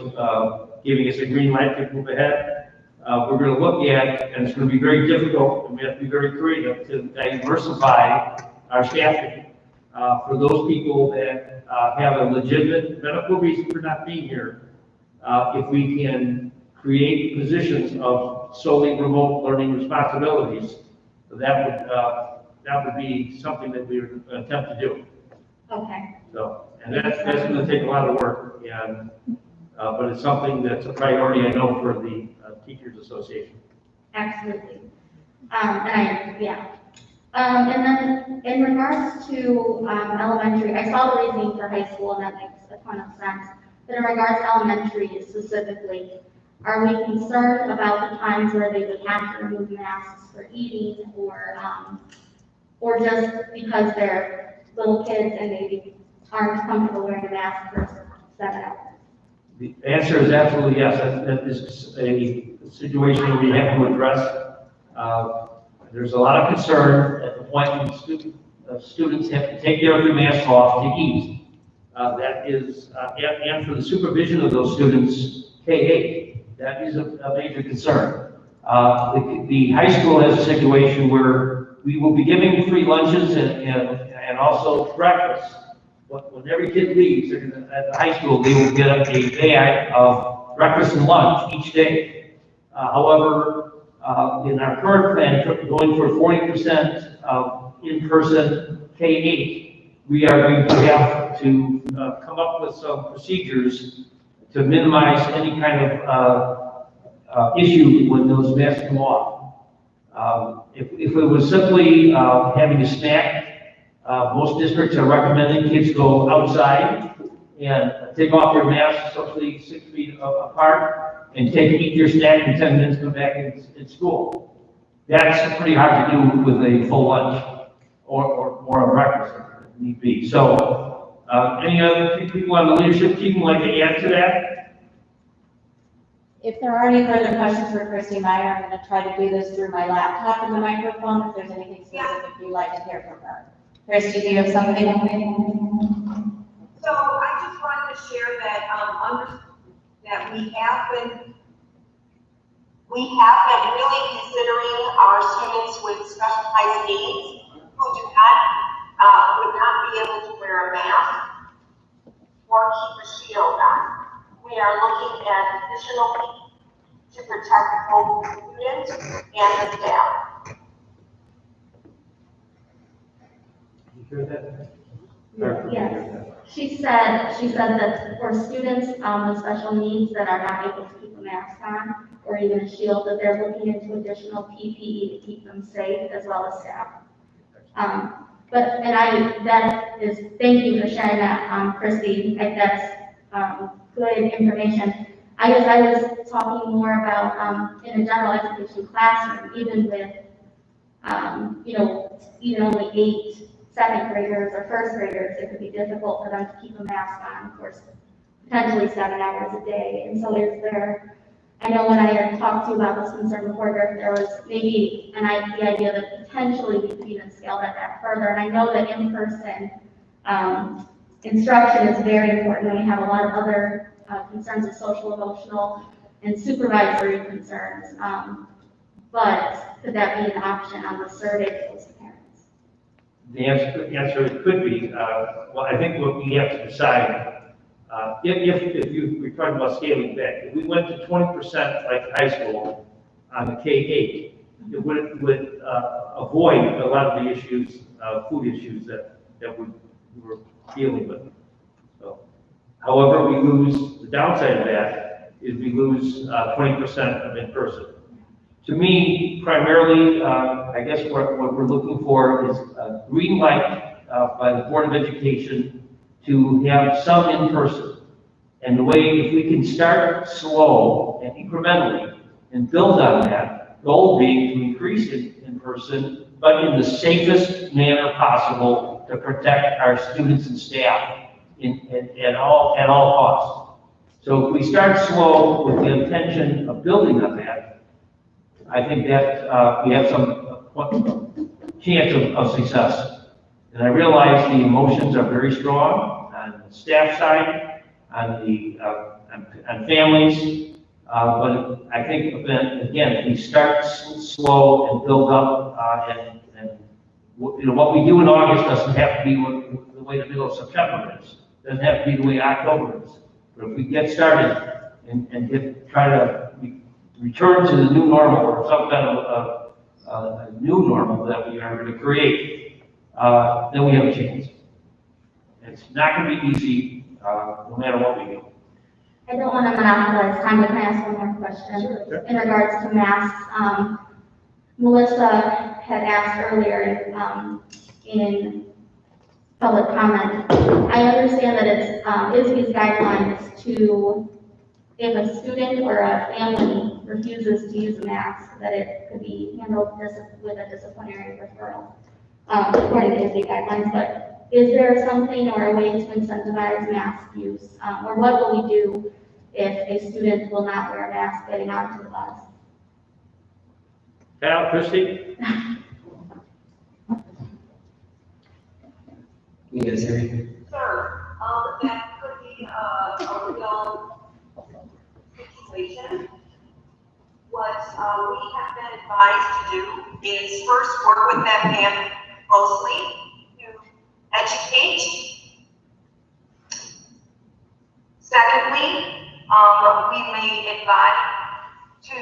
giving us a green light to move ahead. We're going to look at, and it's going to be very difficult, and we have to be very creative to diversify our staffing for those people that have a legitimate medical reason for not being here. If we can create positions of solely remote learning responsibilities, that would be something that we would attempt to do. Okay. So, and that's going to take a lot of work, and but it's something that's a priority, I know, for the Teachers Association. Absolutely. And then in regards to elementary, I saw the reasoning for high school, and that makes a ton of sense. But in regards to elementary specifically, are we concerned about the times where they would have to remove masks for eating, or just because they're little kids and maybe aren't comfortable wearing a mask for 7 hours? The answer is absolutely yes. That is a situation we have to address. There's a lot of concern at the point when students have to take their masks off to eat. That is, and for the supervision of those students, K-8, that is a major concern. The high school has a situation where we will be giving free lunches and also breakfast. But when every kid leaves at the high school, they will get a bag of breakfast and lunch each day. However, in our current plan, going for 40% of in-person K-8, we are going to have to come up with some procedures to minimize any kind of issue when those masks come off. If it was simply having a snack, most districts are recommending kids go outside and take off their masks socially 6 feet apart and eat your snack in 10 minutes, come back in school. That's pretty hard to do with a full lunch or a breakfast. need be. So, any other people on the leadership team would like to add to that? If there are any further questions for Christy Meyer, I'm going to try to do this through my laptop and the microphone, if there's anything specific you'd like to hear from her. Christy, do you have something? So I just wanted to share that, that we have been really considering our students with specialized needs who would not be able to wear a mask or keep a shield on. We are looking at additional to protect both the students and the staff. You hear that? Yes. She said that for students with special needs that are not able to keep a mask on or even a shield, that they're looking into additional PPE to keep them safe as well as staff. Thank you for sharing that, Christy. That's good information. I guess I was talking more about in a general education classroom, even with, even only 8 second graders or first graders, it could be difficult for them to keep a mask on for potentially 7 hours a day. And so I know when I had talked to you about this concern before, there was maybe the idea that potentially we could even scale that further. And I know that in-person instruction is very important, and we have a lot of other concerns of social, emotional, and supervisory concerns. But could that be an option on the survey for those parents? The answer could be, well, I think what we have to decide, if we're talking about scaling back, if we went to 20% like high school on the K-8, it would avoid a lot of the issues, food issues that we were dealing with. So, however, we lose, the downside of that is we lose 20% of in-person. To me, primarily, I guess what we're looking for is a green light by the Board of Education to have some in-person. And the way, if we can start slow and incrementally and build on that, goal being to increase it in person, but in the safest manner possible to protect our students and staff at all costs. So if we start slow with the intention of building on that, I think that we have some chance of success. And I realize the emotions are very strong on the staff side, on families, but I think, again, if we start slow and build up, and what we do in August doesn't have to be the way the middle of September is. Doesn't have to be the way October is. But if we get started and try to return to the new normal or some kind of a new normal that we are going to create, then we have a chance. It's not going to be easy, no matter what we do. I don't want to monopolize time, but can I ask one more question? Sure. In regards to masks? Melissa had asked earlier in public comment. I understand that it's ISB's guidelines to, if a student or a family refuses to use a mask, that it could be handled with a disciplinary referral, according to ISB guidelines. But is there something or a way to incentivize mask use? Or what will we do if a student will not wear a mask getting onto the bus? Cal, Christy? You guys hear me? Sure, that could be a real situation. What we have been advised to do is first work with that family closely to educate. Secondly, we may advise to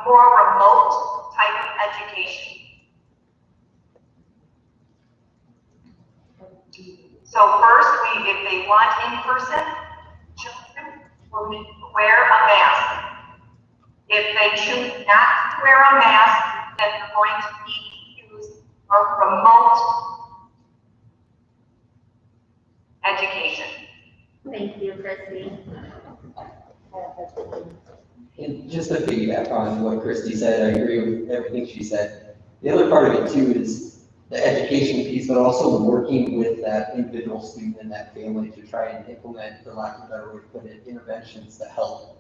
more remote type of education. So first, if they want in-person, children will need to wear a mask. If they choose not to wear a mask, then they're going to need to use a remote education. Thank you, Christy. And just to piggyback on what Christy said, I agree with everything she said. The other part of it too is the education piece, but also working with that individual student and that family to try and implement, for lack of a better way to put it, interventions to help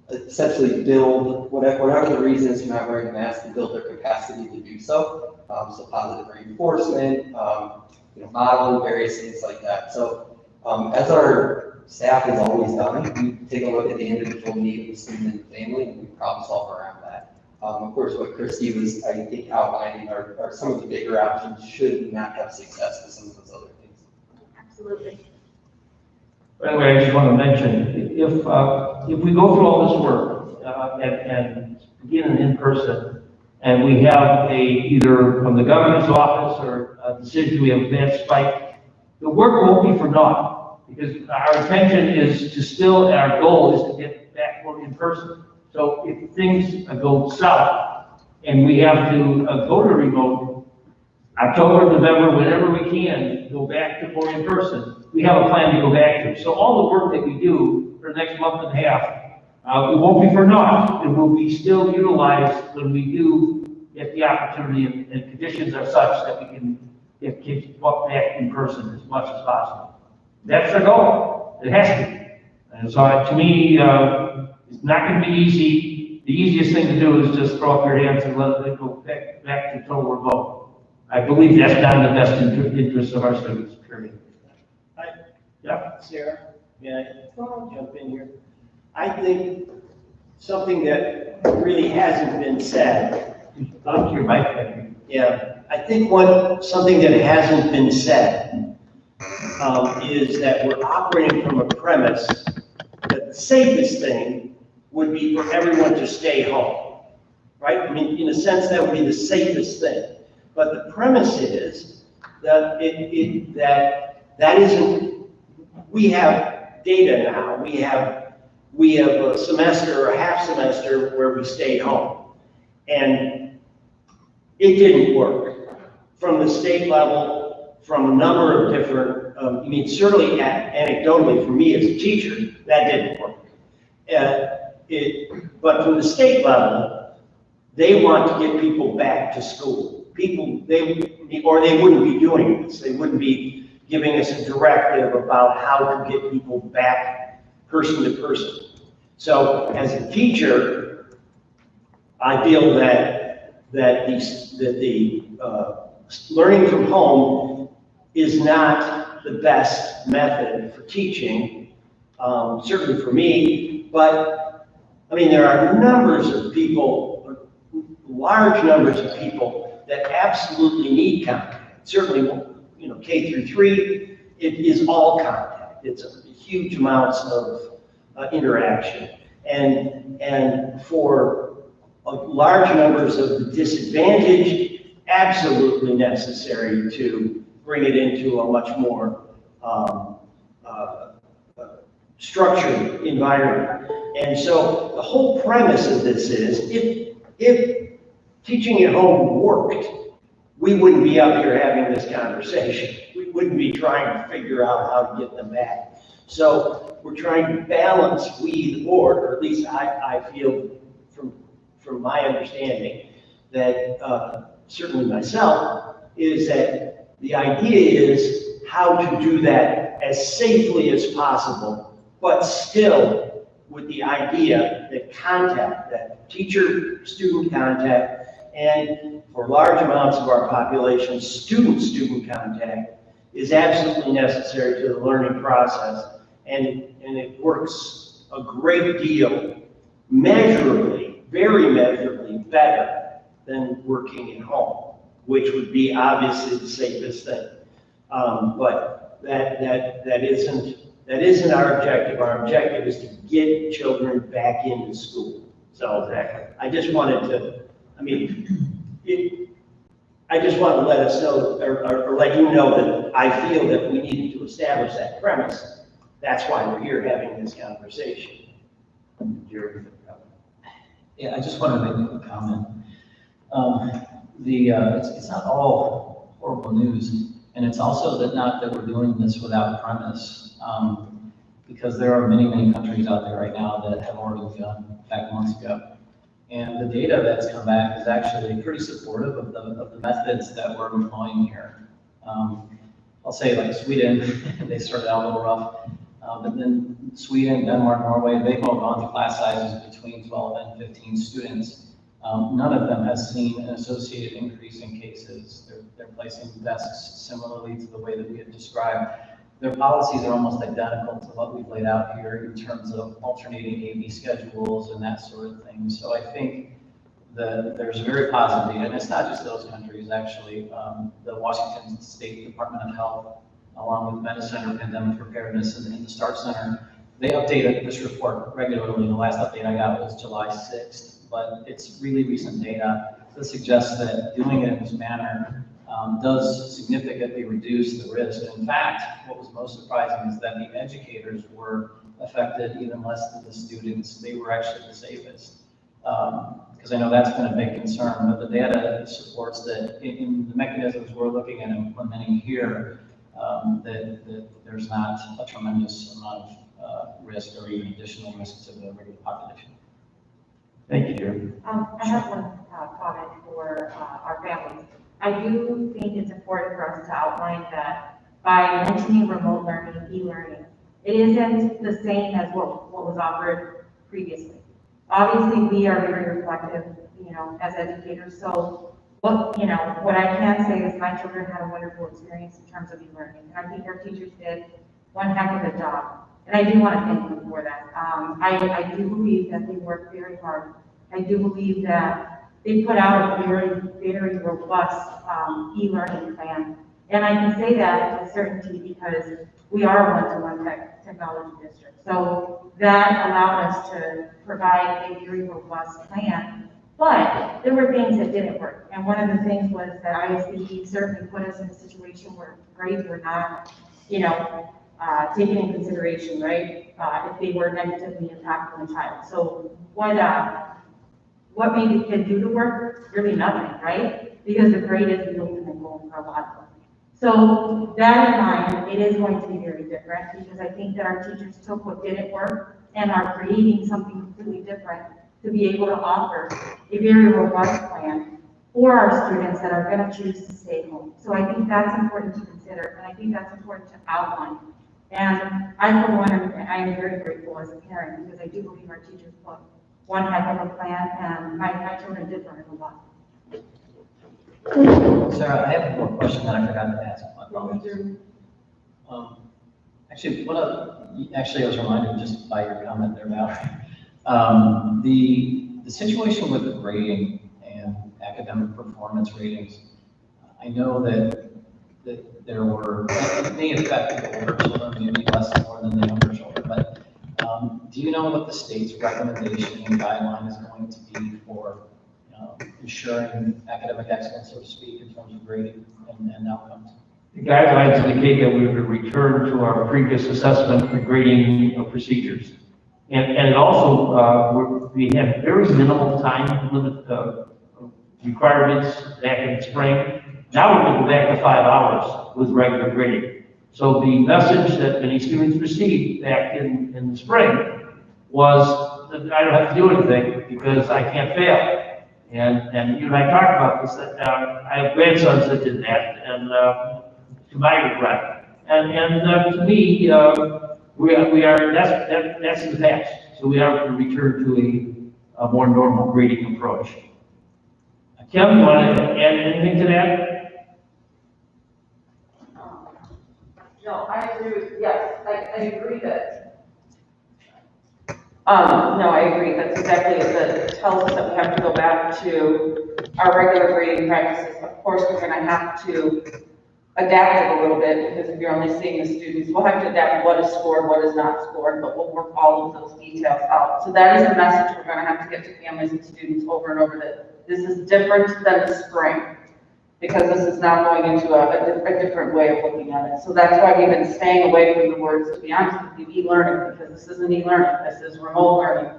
essentially build whatever the reason is for not wearing a mask, to build their capacity to do so. So positive reinforcement, modeling, various things like that. So as our staff has always done, we take a look at the individual need of the student and the family, and we problem solve around that. Of course, what Christy was, I think, outlining are some of the bigger options should we not have success with some of those other things. Absolutely. By the way, I just want to mention, if we go through all this work and begin in person, and we have either from the governor's office or a decision, we have advanced spike, the work won't be for naught, because our intention is to still, our goal is to get back in person. So if things go south and we have to go to remote, October, November, whenever we can, go back to more in person, we have a plan to go back to. So all the work that we do for the next month and a half, it won't be for naught. It will be still utilized when we do get the opportunity and conditions are such that we can get kids back in person as much as possible. That's the goal. It has to be. And so to me, it's not going to be easy. The easiest thing to do is just throw up your hands and let it go back to total remote. I believe that's not in the best interest of our students, period. Yeah. Sarah, may I jump in here? I think something that really hasn't been said. Your mic. Yeah, I think something that hasn't been said is that we're operating from a premise that the safest thing would be for everyone to stay home, right? I mean, in a sense, that would be the safest thing. But the premise is that that isn't. We have data now. We have a semester or a half semester where we stayed home, and it didn't work from the state level, from a number of different. I mean, certainly anecdotally, for me as a teacher, that didn't work. But from the state level, they want to get people back to school. Or they wouldn't be doing this. They wouldn't be giving us a directive about how to get people back person to person. So as a teacher, I feel that the learning from home is not the best method for teaching, certainly for me, but I mean, there are numbers of people, large numbers of people that absolutely need contact. Certainly, K through 3, it is all contact. It's huge amounts of interaction. And for large numbers of the disadvantaged, absolutely necessary to bring it into a much more structured environment. And so the whole premise of this is, if teaching at home worked, we wouldn't be up here having this conversation. We wouldn't be trying to figure out how to get them back. So we're trying to balance, we, the board, or at least I feel from my understanding, that certainly myself, is that the idea is how to do that as safely as possible, but still with the idea that contact, that teacher-student contact, and for large amounts of our population, student-student contact is absolutely necessary to the learning process, and it works a great deal, measurably, very measurably better than working at home, which would be obviously the safest thing. But that isn't our objective. Our objective is to get children back into school. So I just wanted to, I just want to let us know, or let you know that I feel that we needed to establish that premise. That's why we're here having this conversation. Yeah, I just want to make a comment. It's not all horrible news, and it's also not that we're doing this without premise, because there are many countries out there right now that have already begun, in fact, months ago. And the data that's come back is actually pretty supportive of the methods that we're employing here. I'll say like Sweden, they started out a little rough, but then Sweden, Denmark, Norway, they've all gone to class sizes between 12 and 15 students. None of them has seen an associated increase in cases. They're placing desks similarly to the way that we had described. Their policies are almost identical to what we've laid out here in terms of alternating AB schedules and that sort of thing. So I think that there's very positive data, and it's not just those countries, actually. The Washington State Department of Health, along with Medicine Pandemic Preparedness and the START Center, they updated this report regularly. The last update I got was July 6th, but it's really recent data that suggests that doing it in this manner does significantly reduce the risk. And in fact, what was most surprising is that the educators were affected even less than the students. They were actually the safest. Because I know that's been a big concern, but the data supports that in the mechanisms we're looking at implementing here, that there's not a tremendous amount of risk or even additional risk to the regular population. Thank you, Jeremy. I have one comment for our families. I do think it's important for us to outline that by mentioning remote learning, e-learning, it isn't the same as what was offered previously. Obviously, we are very reflective, as educators. So what I can say is my children had a wonderful experience in terms of e-learning. And I think our teachers did one heck of a job. And I do want to thank them for that. I do believe that they worked very hard. I do believe that they put out a very, very robust e-learning plan. And I can say that with certainty because we are a one-to-one technology district. So that allowed us to provide a very robust plan. But there were things that didn't work. And one of the things was that ISD certainly put us in a situation where grades were not, taken in consideration, right? If they were negatively impacting the child. So what maybe the kid do to work? Really nothing, right? Because the grade is the ultimate goal for a lot of them. So that in mind, it is going to be very different because I think that our teachers took what didn't work and are creating something completely different to be able to offer a very robust plan for our students that are going to choose to stay home. So I think that's important to consider, and I think that's important to outline. And I, for one, I am very grateful as a parent because I do believe our teachers put one heck of a plan, and my children did learn a lot. Sarah, I have one more question that I forgot to ask. My apologies. Actually, I was reminded just by your comment there, Valerie. The situation with the grading and academic performance ratings, I know that there were, it may affect the older children, maybe less more than the younger children, but do you know what the state's recommendation and guideline is going to be for ensuring academic excellence, so to speak, in terms of grading and outcomes? The guidelines indicate that we would return to our previous assessment and grading procedures. And it also, we have very minimal time limit requirements back in the spring. Now we're going to go back to 5 hours with regular grading. So the message that many students received back in the spring was that I don't have to do anything because I can't fail. And you and I talked about this, that I have grandsons that did that, and to my regret. And to me, we are, that's in the past. So we are going to return to a more normal grading approach. Kim, you want to add anything to that? No, I agree with, yes, I agree that. No, I agree, that's exactly it, that it tells us that we have to go back to our regular grading practices. Of course, we're gonna have to adapt it a little bit, because if you're only seeing the students, we'll have to adapt what is scored, what is not scored, but we'll work all of those details out. So that is the message we're gonna have to get to families and students over and over, that this is different than the spring, because this is now going into a different way of looking at it. So that's why we've been staying away from the words, to be honest with you, e-learning, because this isn't e-learning, this is remote learning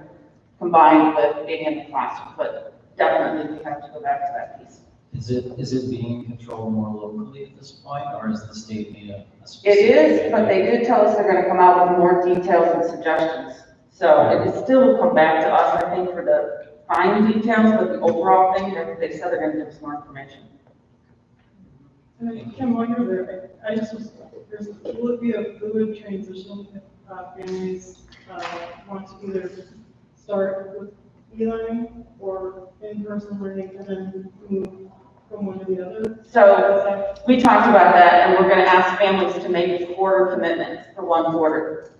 combined with being in the classroom. But definitely we have to go back to that piece. Is it being controlled more locally at this point, or is the state made a specific? It is, but they did tell us they're going to come out with more details and suggestions. So it still will come back to us, I think, for fine details, but the overall thing, they said they're gonna give us more information. And then, Kim, while you're there, I just was, will it be a fluid transition if families want to either start with e-learning or in-person learning and then move from one to the other? So we talked about that, and we're gonna ask families to make quarter commitments for 1 quarter.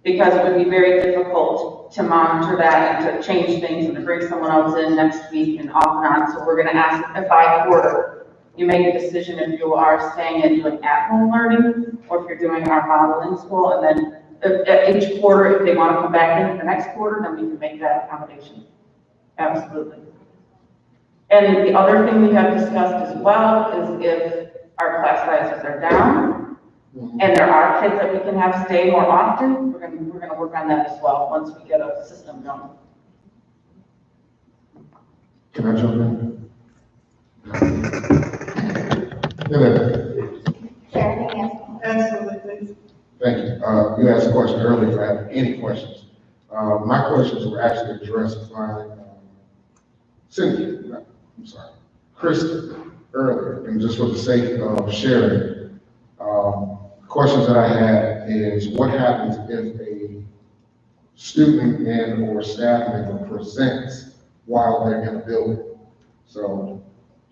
Because it would be very difficult to monitor that and to change things and to bring someone else in next week and off and on. So we're gonna ask if by quarter, you make a decision if you are staying and doing at-home learning, or if you're doing our model in school, and then at each quarter, if they want to come back in the next quarter, then we can make that accommodation. Absolutely. And the other thing we have discussed as well is if our class sizes are down, and there are kids that we can have stay more often, we're gonna work on that as well, once we get a system going. Can I jump in? Absolutely, please. Thank you. You asked a question earlier if I have any questions. My questions were actually addressed by Cynthia, Kristen earlier, and just for the sake of sharing, questions that I had is what happens if a student and or staff member presents while they're in a building? So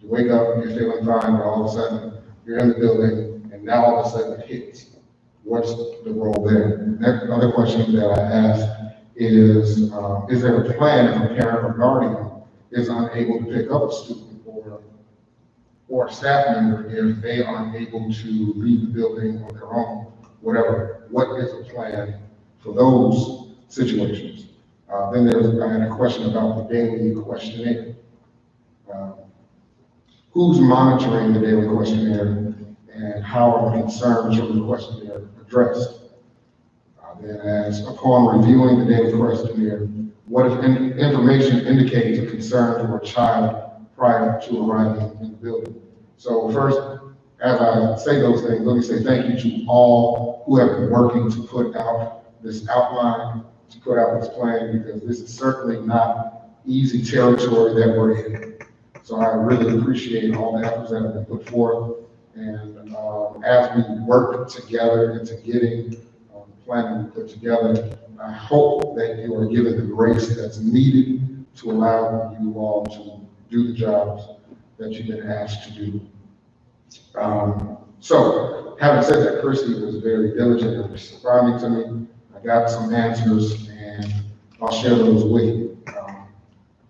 you wake up, you're feeling fine, but all of a sudden you're in the building and now all of a sudden it hits. What's the role there? The other question that I asked is there a plan if a parent or guardian is unable to pick up a student or a staff member if they aren't able to leave the building on their own, whatever? What is the plan for those situations? Then I had a question about the daily questionnaire. Who's monitoring the daily questionnaire and how are the concerns from the questionnaire addressed? Then as upon reviewing the daily questionnaire, what if information indicates a concern for a child prior to arriving in the building? So first, as I say those things, let me say thank you to all who have been working to put out this outline, to put out this plan, because this is certainly not easy territory that we're in. So I really appreciate all the efforts that have been put forth. And as we work together into getting the plan we put together, I hope that you are given the grace that's needed to allow you all to do the jobs that you've been asked to do. So having said that, Christy was very diligent in responding to me. I got some answers and I'll share those with you.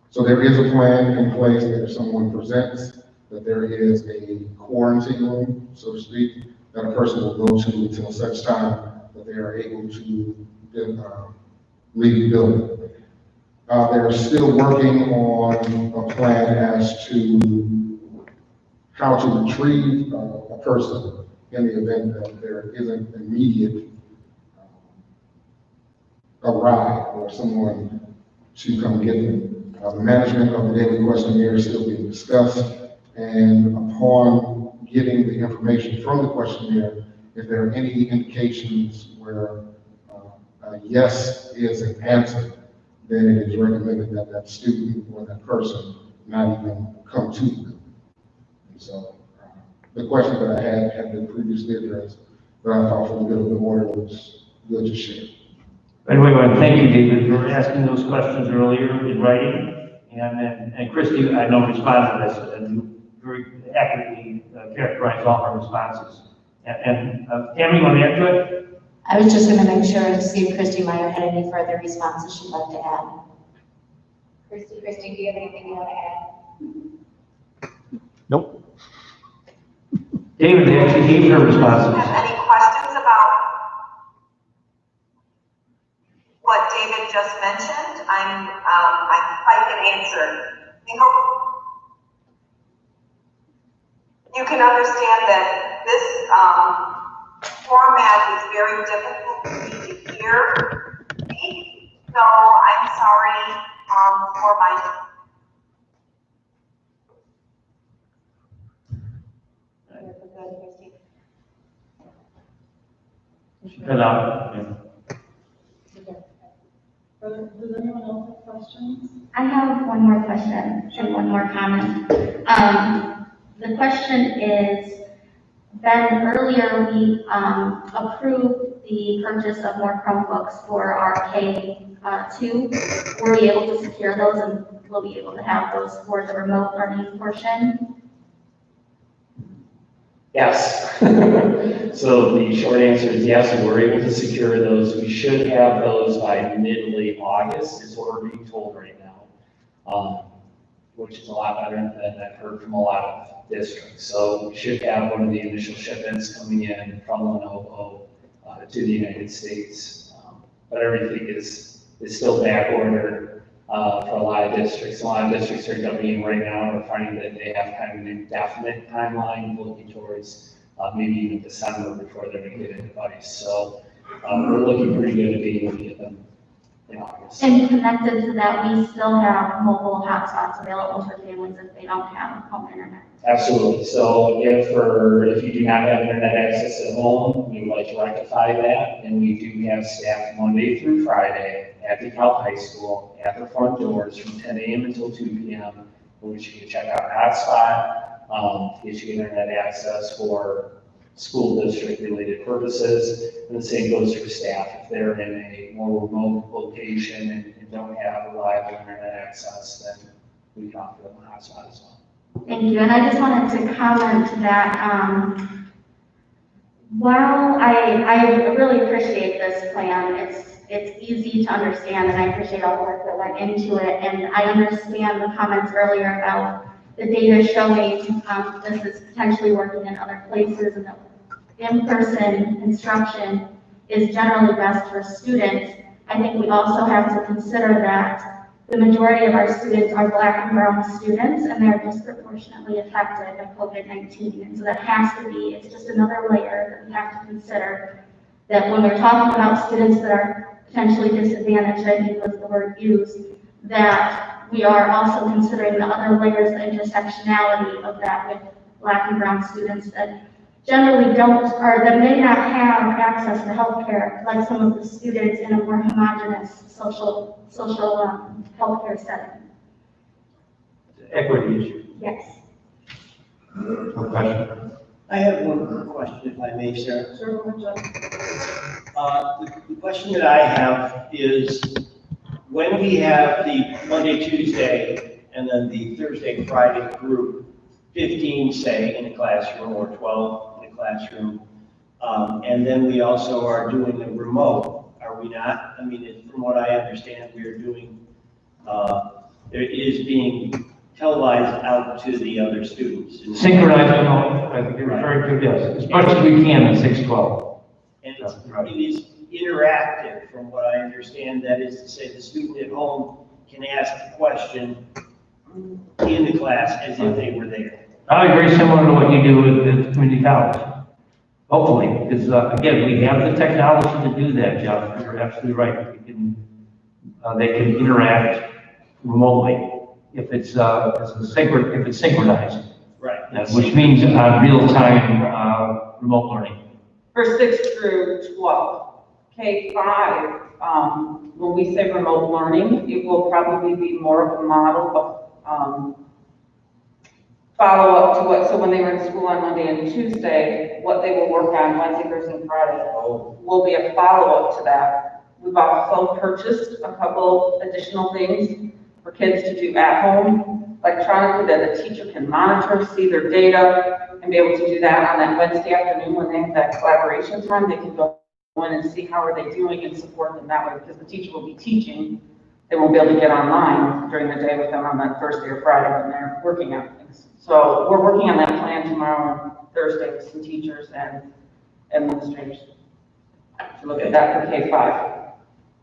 So there is a plan in place that if someone presents, that there is a quarantine room, so to speak, that a person will go to until such time that they are able to leave the building. They're still working on a plan as to how to retrieve a person in the event that there isn't immediate a ride or someone to come get them. The management of the daily questionnaire is still being discussed, and upon getting the information from the questionnaire, if there are any indications where a yes is an answer, then it is recommended that that student or that person not even come to them. And so the question that I had been previously addressed, but I thought for the good of the order was good to share. Anyway, I want to thank you, David, for asking those questions earlier in writing. And Christy, I know, responded to this, and you very accurately characterized all her responses. And Tammy, you want to add to it? I was just going to make sure to see if Christy Meyer had any further responses she'd like to add. Christy, do you have anything you want to add? Nope. David actually gave her responses. Have any questions about what David just mentioned? I can answer. I hope you can understand that this format is very difficult for me to hear me, so I'm sorry for my. Cut out. Does anyone else have questions? I have one more question and one more comment. The question is, Ben, earlier we approved the purchase of more Chromebooks for our K-2. Were we able to secure those and will be able to have those for the remote learning portion? Yes. So the short answer is yes, we were able to secure those. We should have those by mid-late August is what we're being told right now, which is a lot better than I've heard from a lot of districts. So we should have one of the initial shipments coming in from Lenovo to the United States. But everything is still back ordered for a lot of districts. A lot of districts are coming in right now and finding that they have kind of an indefinite timeline looking towards maybe even December before they're going to get a device. So we're looking pretty good at being able to get them in August. And connected to that, we still have mobile hotspots available for families if they don't have home internet. Absolutely. So if you do not have internet access at home, we would like to rectify that. And we do have staff Monday through Friday at the Cal High School at the front doors from 10 a.m. until 2 p.m. in which you can check out hotspot, get you internet access for school district related purposes. And the same goes for staff. If they're in a more remote location and don't have reliable internet access, then we can offer them a hotspot as well. Thank you, and I just wanted to comment that, while I really appreciate this plan, it's easy to understand, and I appreciate all the work that went into it, and I understand the comments earlier about the data showing this is potentially working in other places, and that in-person instruction is generally best for students. I think we also have to consider that the majority of our students are Black and brown students, and they're disproportionately affected by COVID-19. And so that has to be, it's just another layer that we have to consider, that when we're talking about students that are potentially disadvantaged, I think was the word used, that we are also considering the other layers, the intersectionality of that with Black and brown students that generally don't, or that may not have access to healthcare like some of the students in a more homogeneous social healthcare setting. Equity issue. Yes. Question. I have one question, if I may, Sarah. Sure, go ahead, John. The question that I have is, when we have the Monday, Tuesday, and then the Thursday, Friday group, 15, say, in a classroom, or 12 in a classroom, and then we also are doing a remote, are we not? I mean, from what I understand, we are doing, it is being televised out to the other students. Synchronized remote, I think you're referring to, yes, as much as we can in 612. And it is interactive, from what I understand. That is to say, the student at home can ask a question in the class as if they were there. Very similar to what you do at community college. Hopefully, because again, we have the technology to do that, Jeff. You're absolutely right. We can, they can interact remotely if it's synchronized. Right. Which means real-time remote learning. For 6 through 12, K-5, when we say remote learning, it will probably be more of a model of follow up to what, so when they were in school on Monday and Tuesday, what they will work on Wednesday, Thursday, and Friday will be a follow up to that. We've also purchased a couple additional things for kids to do at home electronically that the teacher can monitor, see their data, and be able to do that on that Wednesday afternoon when they have that collaboration time. They can go in and see how are they doing and support them that way, because the teacher will be teaching. They won't be able to get online during the day with them on that Thursday or Friday when they're working on things. So we're working on that plan tomorrow and Thursday with some teachers and administrators to look at that for K-5.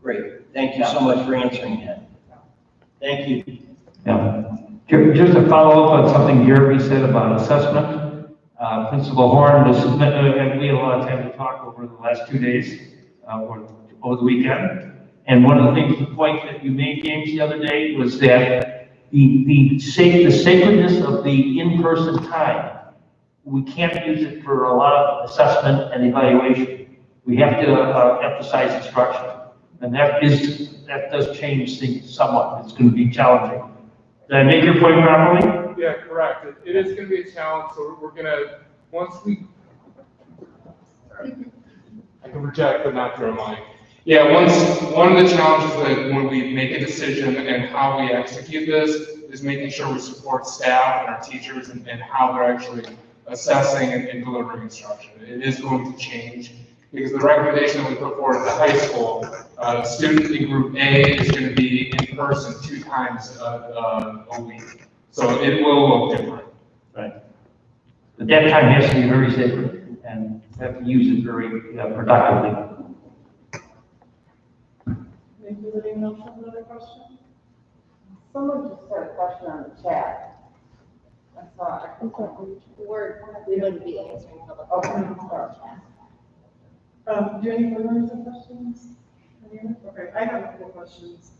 Great. Thank you so much for answering that. Thank you. Yeah. Just to follow up on something Jeremy said about assessment, Principal Horn was, and we had a lot of time to talk over the last 2 days, or over the weekend. And one of the things, the point that you made, James, the other day was that the sacredness of the in-person time, we can't use it for a lot of assessment and evaluation. We have to emphasize instruction. And that does change things somewhat. It's going to be challenging. Did I make your point properly? Yeah, correct. It is going to be a challenge, so we're going to, once we, I can project, but not throw a mic. Yeah, one of the challenges that when we make a decision and how we execute this is making sure we support staff and our teachers and how they're actually assessing and delivering instruction. It is going to change because the recommendation that we put forward at the high school, student in group A is going to be in person 2 times a week. So it will look different. Right. But that time has to be very sacred and have to use it very productively. Anybody else have another question? Someone just had a question on the chat. I saw it. We wouldn't be answering public. Okay. Do any further questions? Okay, I have a couple questions.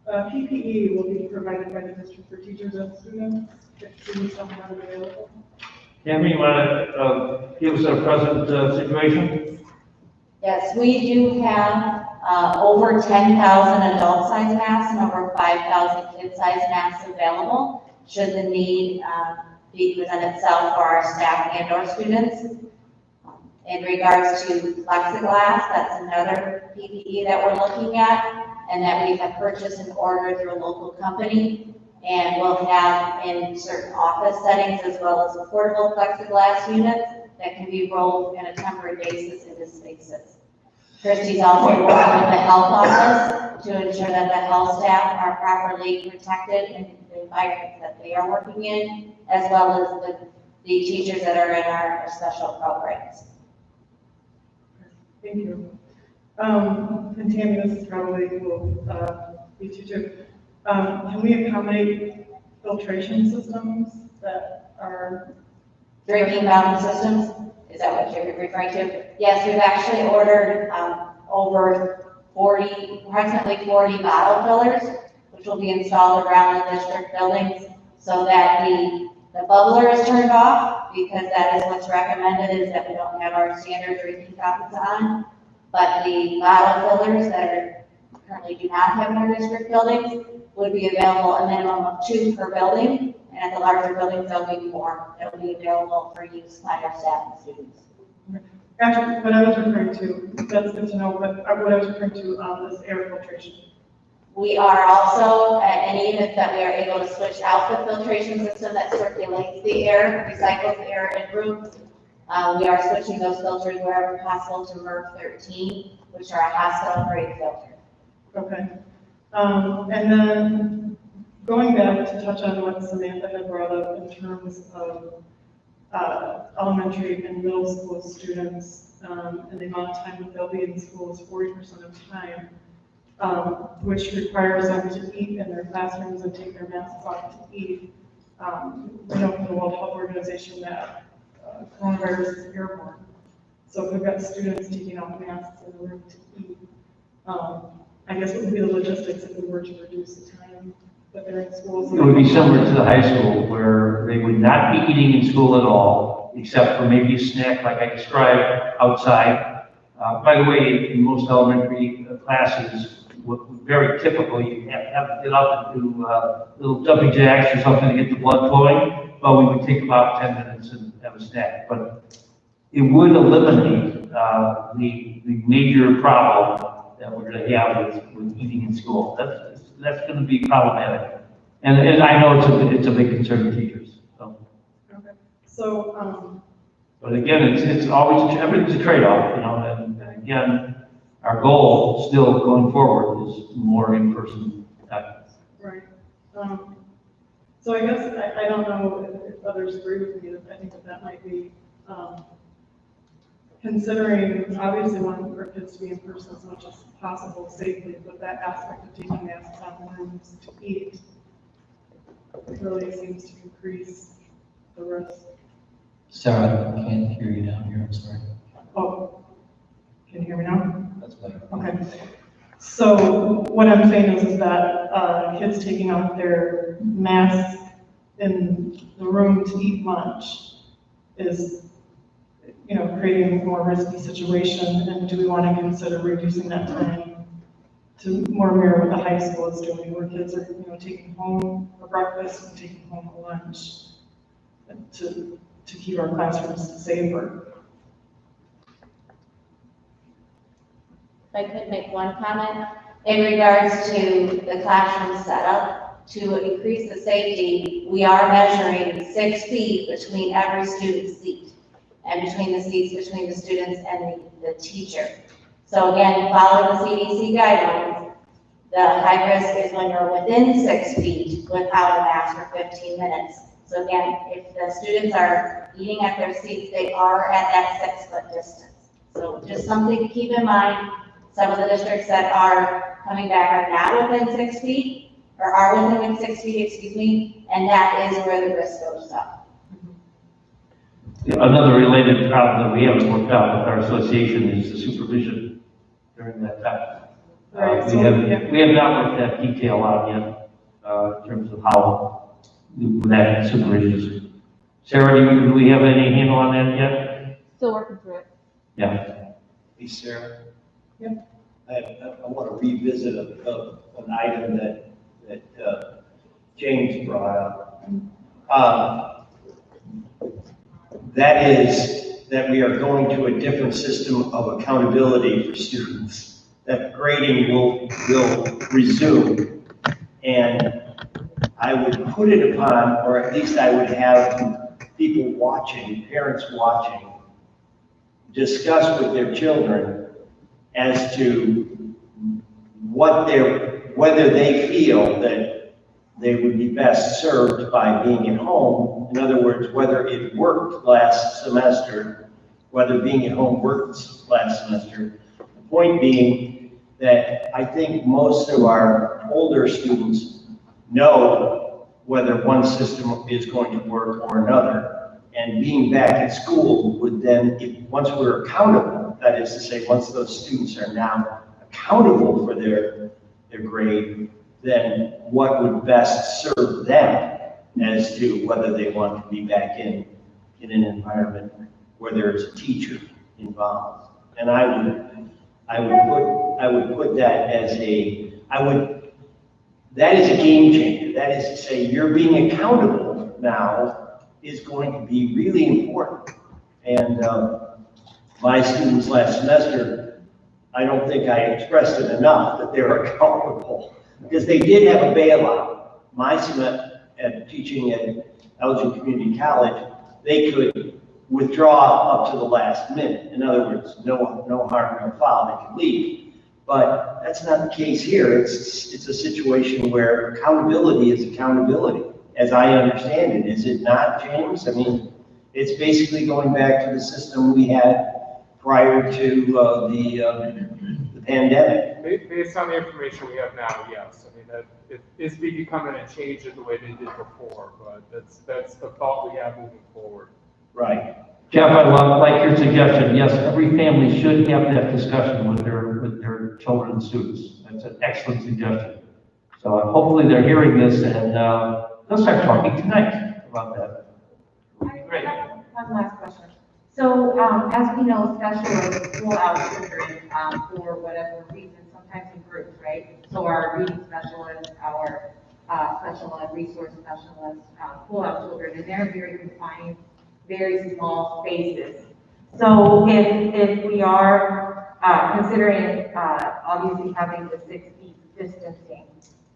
PPE will be provided by the district for teachers and students if students don't have it available. Tammy, you want to give us a present situation? Yes, we do have over 10,000 adult size masks and over 5,000 kid size masks available should the need be present itself for our staff and our students. In regards to plexiglass, that's another PPE that we're looking at and that we have purchased and ordered through a local company. And we'll have in certain office settings as well as portable plexiglass units that can be rolled on a temporary basis into spaces. Christie's also working with the health office to ensure that the health staff are properly protected in the environments that they are working in, as well as the teachers that are in our special programs. Thank you. And Tammy, this is probably will be too. Can we accommodate filtration systems that are drinking fountain systems? Is that what you're referring to? Yes, we've actually ordered over approximately 40 bottle fillers, which will be installed around the district buildings so that the bubbler is turned off, because that is what's recommended, is that we don't have our standard drinking fountains on. But the bottle fillers that are currently do not have in our district buildings would be available a minimum of 2 per building, and at the larger buildings there'll be more that will be available for use by our staff and students. Gotcha. What I was referring to, that's good to know, but what I was referring to is air filtration. We are also, and even if that we are able to switch out the filtration system that circulates the air, recycles the air in rooms, we are switching those filters wherever possible to MERV 13, which are a hospital-grade filter. Okay. And then going back to touch on what Samantha had brought up in terms of elementary and middle school students and the amount of time that they'll be in school is 40% of time, which requires them to eat in their classrooms and take their masks off to eat. We know from the World Health Organization that coronavirus is airborne. So if we've got students taking off masks in the room to eat, I guess what would be the logistics if we were to reduce the time that they're in schools? It would be similar to the high school where they would not be eating in school at all, except for maybe a snack like I described outside. By the way, in most elementary classes, very typically, you have to get up and do little jumping jacks or something to get the blood flowing. But we would take about 10 minutes and have a snack. But it would eliminate the major problem that we're going to have with eating in school. That's going to be problematic. And I know it's a big concern to teachers. So. Okay. So. But again, it's always everything's a trade-off, you know. And again, our goal still going forward is more in-person time. Right. So I guess I don't know if others agree with me. I think that might be considering obviously wanting for kids to be in person as much as possible safely, but that aspect of taking masks out of rooms to eat really seems to increase the risk. Sarah, I can't hear you down here, I'm sorry. Oh, can you hear me now? That's better. Okay. So what I'm saying is that kids taking off their masks in the room to eat lunch is creating a more risky situation, and do we want to consider reducing that time to more mirror what the high school is doing, where kids are, taking home a breakfast and taking home a lunch, and to keep our classrooms safer. If I could make one comment in regards to the classroom setup, to increase the safety, we are measuring 6 feet between every student's seat and between the seats between the students and the teacher. So again, following the CDC guidelines, the high risk is when you're within 6 feet without a mask for 15 minutes. So again, if the students are eating at their seats, they are at that 6 foot distance. So just something to keep in mind. Some of the districts that are coming back are not within 6 feet, or are within 6 feet, excuse me, and that is where the risk goes up. Another related problem that we haven't worked out with our association is the supervision during that time. Right, We have not worked that detail out yet, in terms of how that supervision is. Sarah, do we have any handle on that yet? Still working through it. Yeah. Hey, Sarah. Yep. I want to revisit an item that James brought up. That is that we are going to a different system of accountability for students, that grading will resume. And I would put it upon, or at least I would have people watching, parents watching, discuss with their children as to whether they feel that they would be best served by being at home. In other words, whether it worked last semester, whether being at home worked last semester. The point being that I think most of our older students know whether one system is going to work or another. And being back at school would then, once we're accountable, that is to say, once those students are now accountable for their grade, then what would best serve them as to whether they want to be back in an environment where there's a teacher involved. And I would put that as that is a game changer. That is to say, you're being accountable now is going to be really important. And my students last semester, I don't think I expressed it enough that they're accountable, because they did have a bailout. My semester at teaching at Elgin Community College, they could withdraw up to the last minute. In other words, no harm, no foul, they could leave. But that's not the case here. It's a situation where accountability is accountability, as I understand it. Is it not, James? I mean, it's basically going back to the system we had prior to the pandemic. Based on the information we have now, yes. I mean, that it is becoming a change in the way they did before, but that's the thought we have moving forward. Right. Jeff, I like your suggestion. Yes, every family should have that discussion with their children and students. That's an excellent suggestion. So hopefully they're hearing this, and they'll start talking tonight about that. Great. One last question. So, as we know, specialists pull out children for whatever reason, sometimes in groups, right? So our reading specialists, our special ed resource specialists pull out children, and they're very confined, very small spaces. So if we are considering obviously having the 6 feet distancing,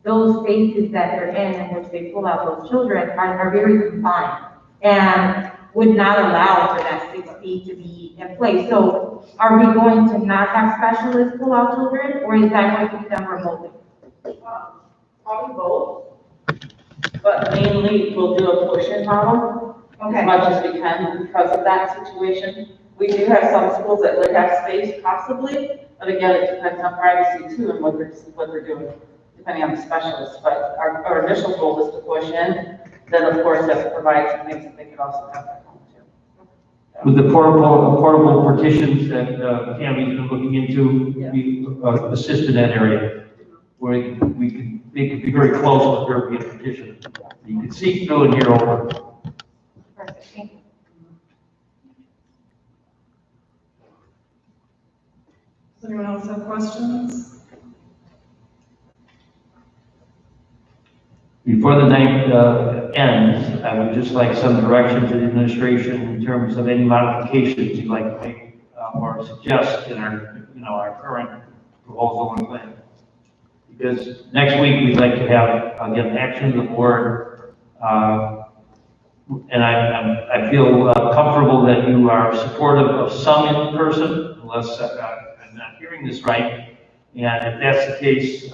those spaces that they're in which they pull out those children are very confined and would not allow for that 6 feet to be in place. So are we going to not have specialists pull out children, or is that going to be done remotely? Probably both, but mainly we'll do a push-in model Okay. as much as we can because of that situation. We do have some schools that would have space possibly, but again, it depends on privacy too and what they're doing, depending on the specialist. But our initial goal is to push in. Then of course, that provides some things that they could also have at home too. With the portable partitions that Tammy's been looking into, we assist in that area, where we can make it be very close with their being partitioned. You can see through and hear over. Perfect, thank you. Does anyone else have questions? Before the night ends, I would just like some direction to the administration in terms of any modifications you'd like to make or suggest in our, our current proposal and plan. Because next week we'd like to have, get action to the board, and I feel comfortable that you are supportive of some in person, unless I'm not hearing this right. And if that's the case,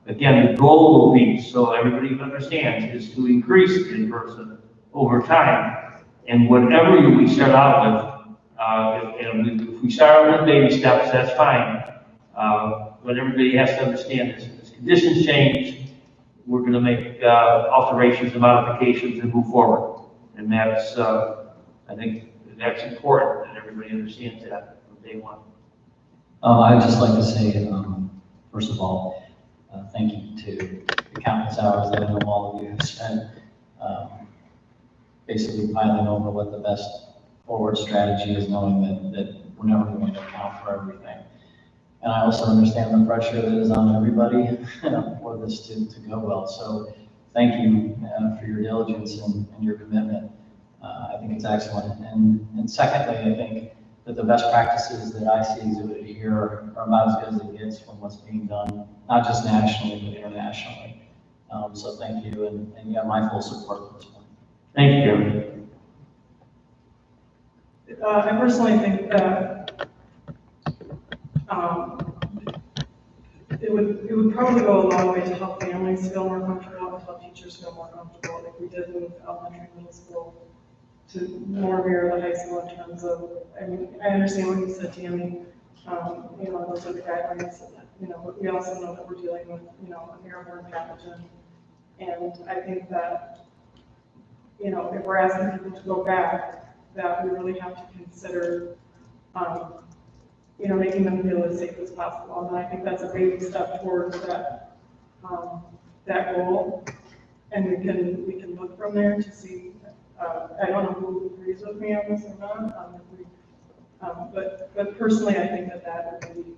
again, the goal will be, so everybody understands, is to increase in person over time. And whatever we start out with, if we start out with baby steps, that's fine. But everybody has to understand this. As conditions change, we're going to make alterations and modifications and move forward. And that's, I think that's important that everybody understands that from day one. I'd just like to say, first of all, thank you to the countless hours that I know all of you have spent basically piling over what the best forward strategy is, knowing that we're never going to account for everything. And I also understand the pressure that is on everybody for this to go well. So thank you for your diligence and your commitment. I think it's excellent. And secondly, I think that the best practices that I see exhibited here are about as good as it gets from what's being done, not just nationally, but internationally. So thank you, and you have my full support at this point. Thank you, Jeremy. I personally think that it would probably go a long way to help families feel more comfortable and help teachers feel more comfortable if we did move elementary and middle school to more mirror the high school in terms of, I mean, I understand what you said, Tammy. Those are the guidelines. But we also know that we're dealing with, an airborne pathogen. And I think that, if we're asking people to go back, that we really have to consider, making them feel as safe as possible. And I think that's a baby step towards that, that goal. And we can look from there to see, I don't know who agrees with me on this or not, but personally, I think that would be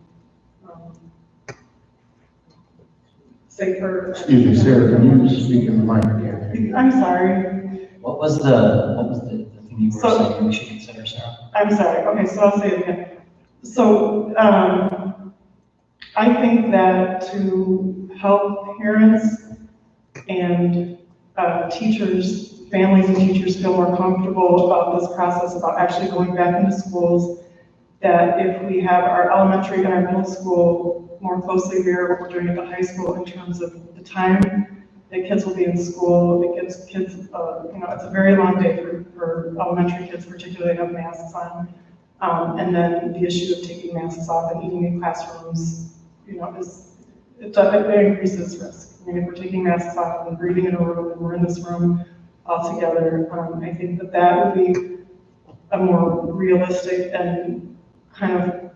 safer. Excuse me, Sarah, can you speak in the mic again? I'm sorry. What was the thing you were saying we should consider, Sarah? I'm sorry. Okay, so I'll say it again. So I think that to help parents and teachers, families and teachers feel more comfortable about this process, about actually going back into schools, that if we have our elementary and our middle school more closely mirror what we're doing at the high school in terms of the time that kids will be in school, it gives kids, it's a very long day for elementary kids, particularly have masks on. And then the issue of taking masks off and eating in classrooms, it increases risk. I mean, if we're taking masks off and breathing in a room and we're in this room all together, I think that would be a more realistic and kind of,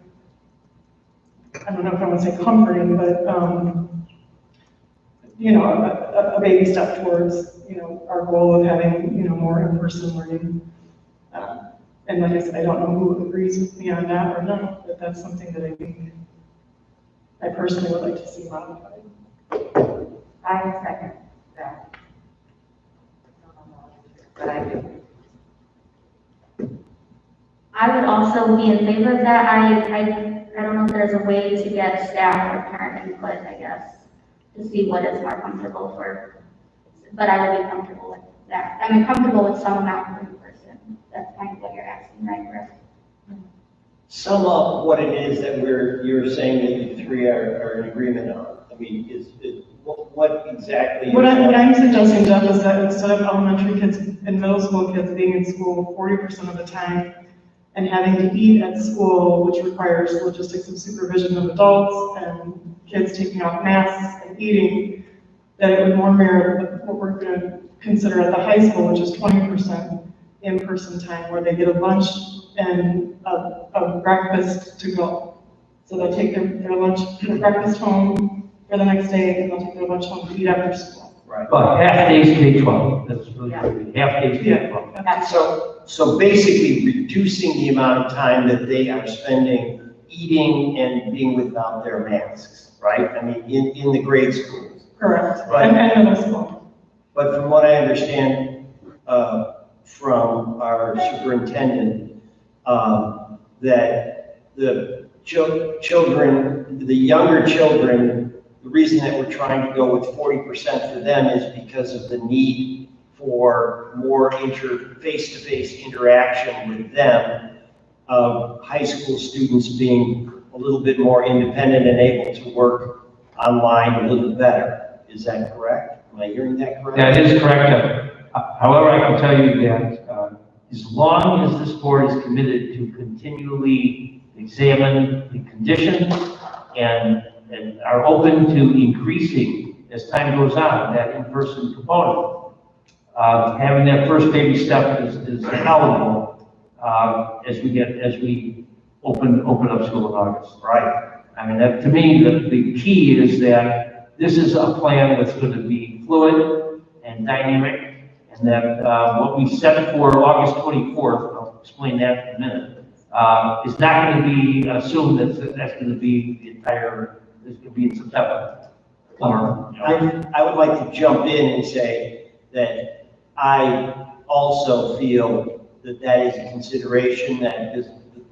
I don't know if I want to say comforting, but, a baby step towards, our goal of having, more in-person learning. And like I said, I don't know who agrees with me on that or not, but that's something that I think I personally would like to see modified. I second that. But I do. I would also be in favor of that. I don't know if there's a way to get staff or parent input, I guess, to see what is more comfortable but I would be comfortable with that. I mean, comfortable with some amount of in person. That's kind of what you're asking, right, Chris? Sum up what it is that you're saying that you three are in agreement on. I mean, what exactly? What I'm suggesting, Jeff, is that instead of elementary kids and middle school kids being in school 40% of the time and having to eat at school, which requires logistics and supervision of adults and kids taking off masks and eating, that it would more mirror what we're going to consider at the high school, which is 20% in-person time, where they get a lunch and a breakfast to go. So they'll take their lunch, their breakfast home for the next day, and they'll take their lunch home to eat after school. Right. But half days K-12, that's really good. Half days K-12. So basically reducing the amount of time that they are spending eating and being without their masks, right? I mean, in the grade schools. Correct, Right. and middle school. But from what I understand from our superintendent, that the children, the younger children, the reason that we're trying to go with 40% for them is because of the need for more face-to-face interaction with them, high school students being a little bit more independent and able to work online a little better. Is that correct? Am I hearing that correct? That is correct. However, I can tell you that as long as this board is committed to continually examine the conditions and are open to increasing as time goes on that in-person component, having that first baby step is palatable as we open up school in August, right? I mean, that, to me, the key is that this is a plan that's going to be fluid and dynamic, and that what we set for August 24th, I'll explain that in a minute, is not going to be assumed that that's going to be the entire, it's going to be in September. I would like to jump in and say that I also feel that that is a consideration, that is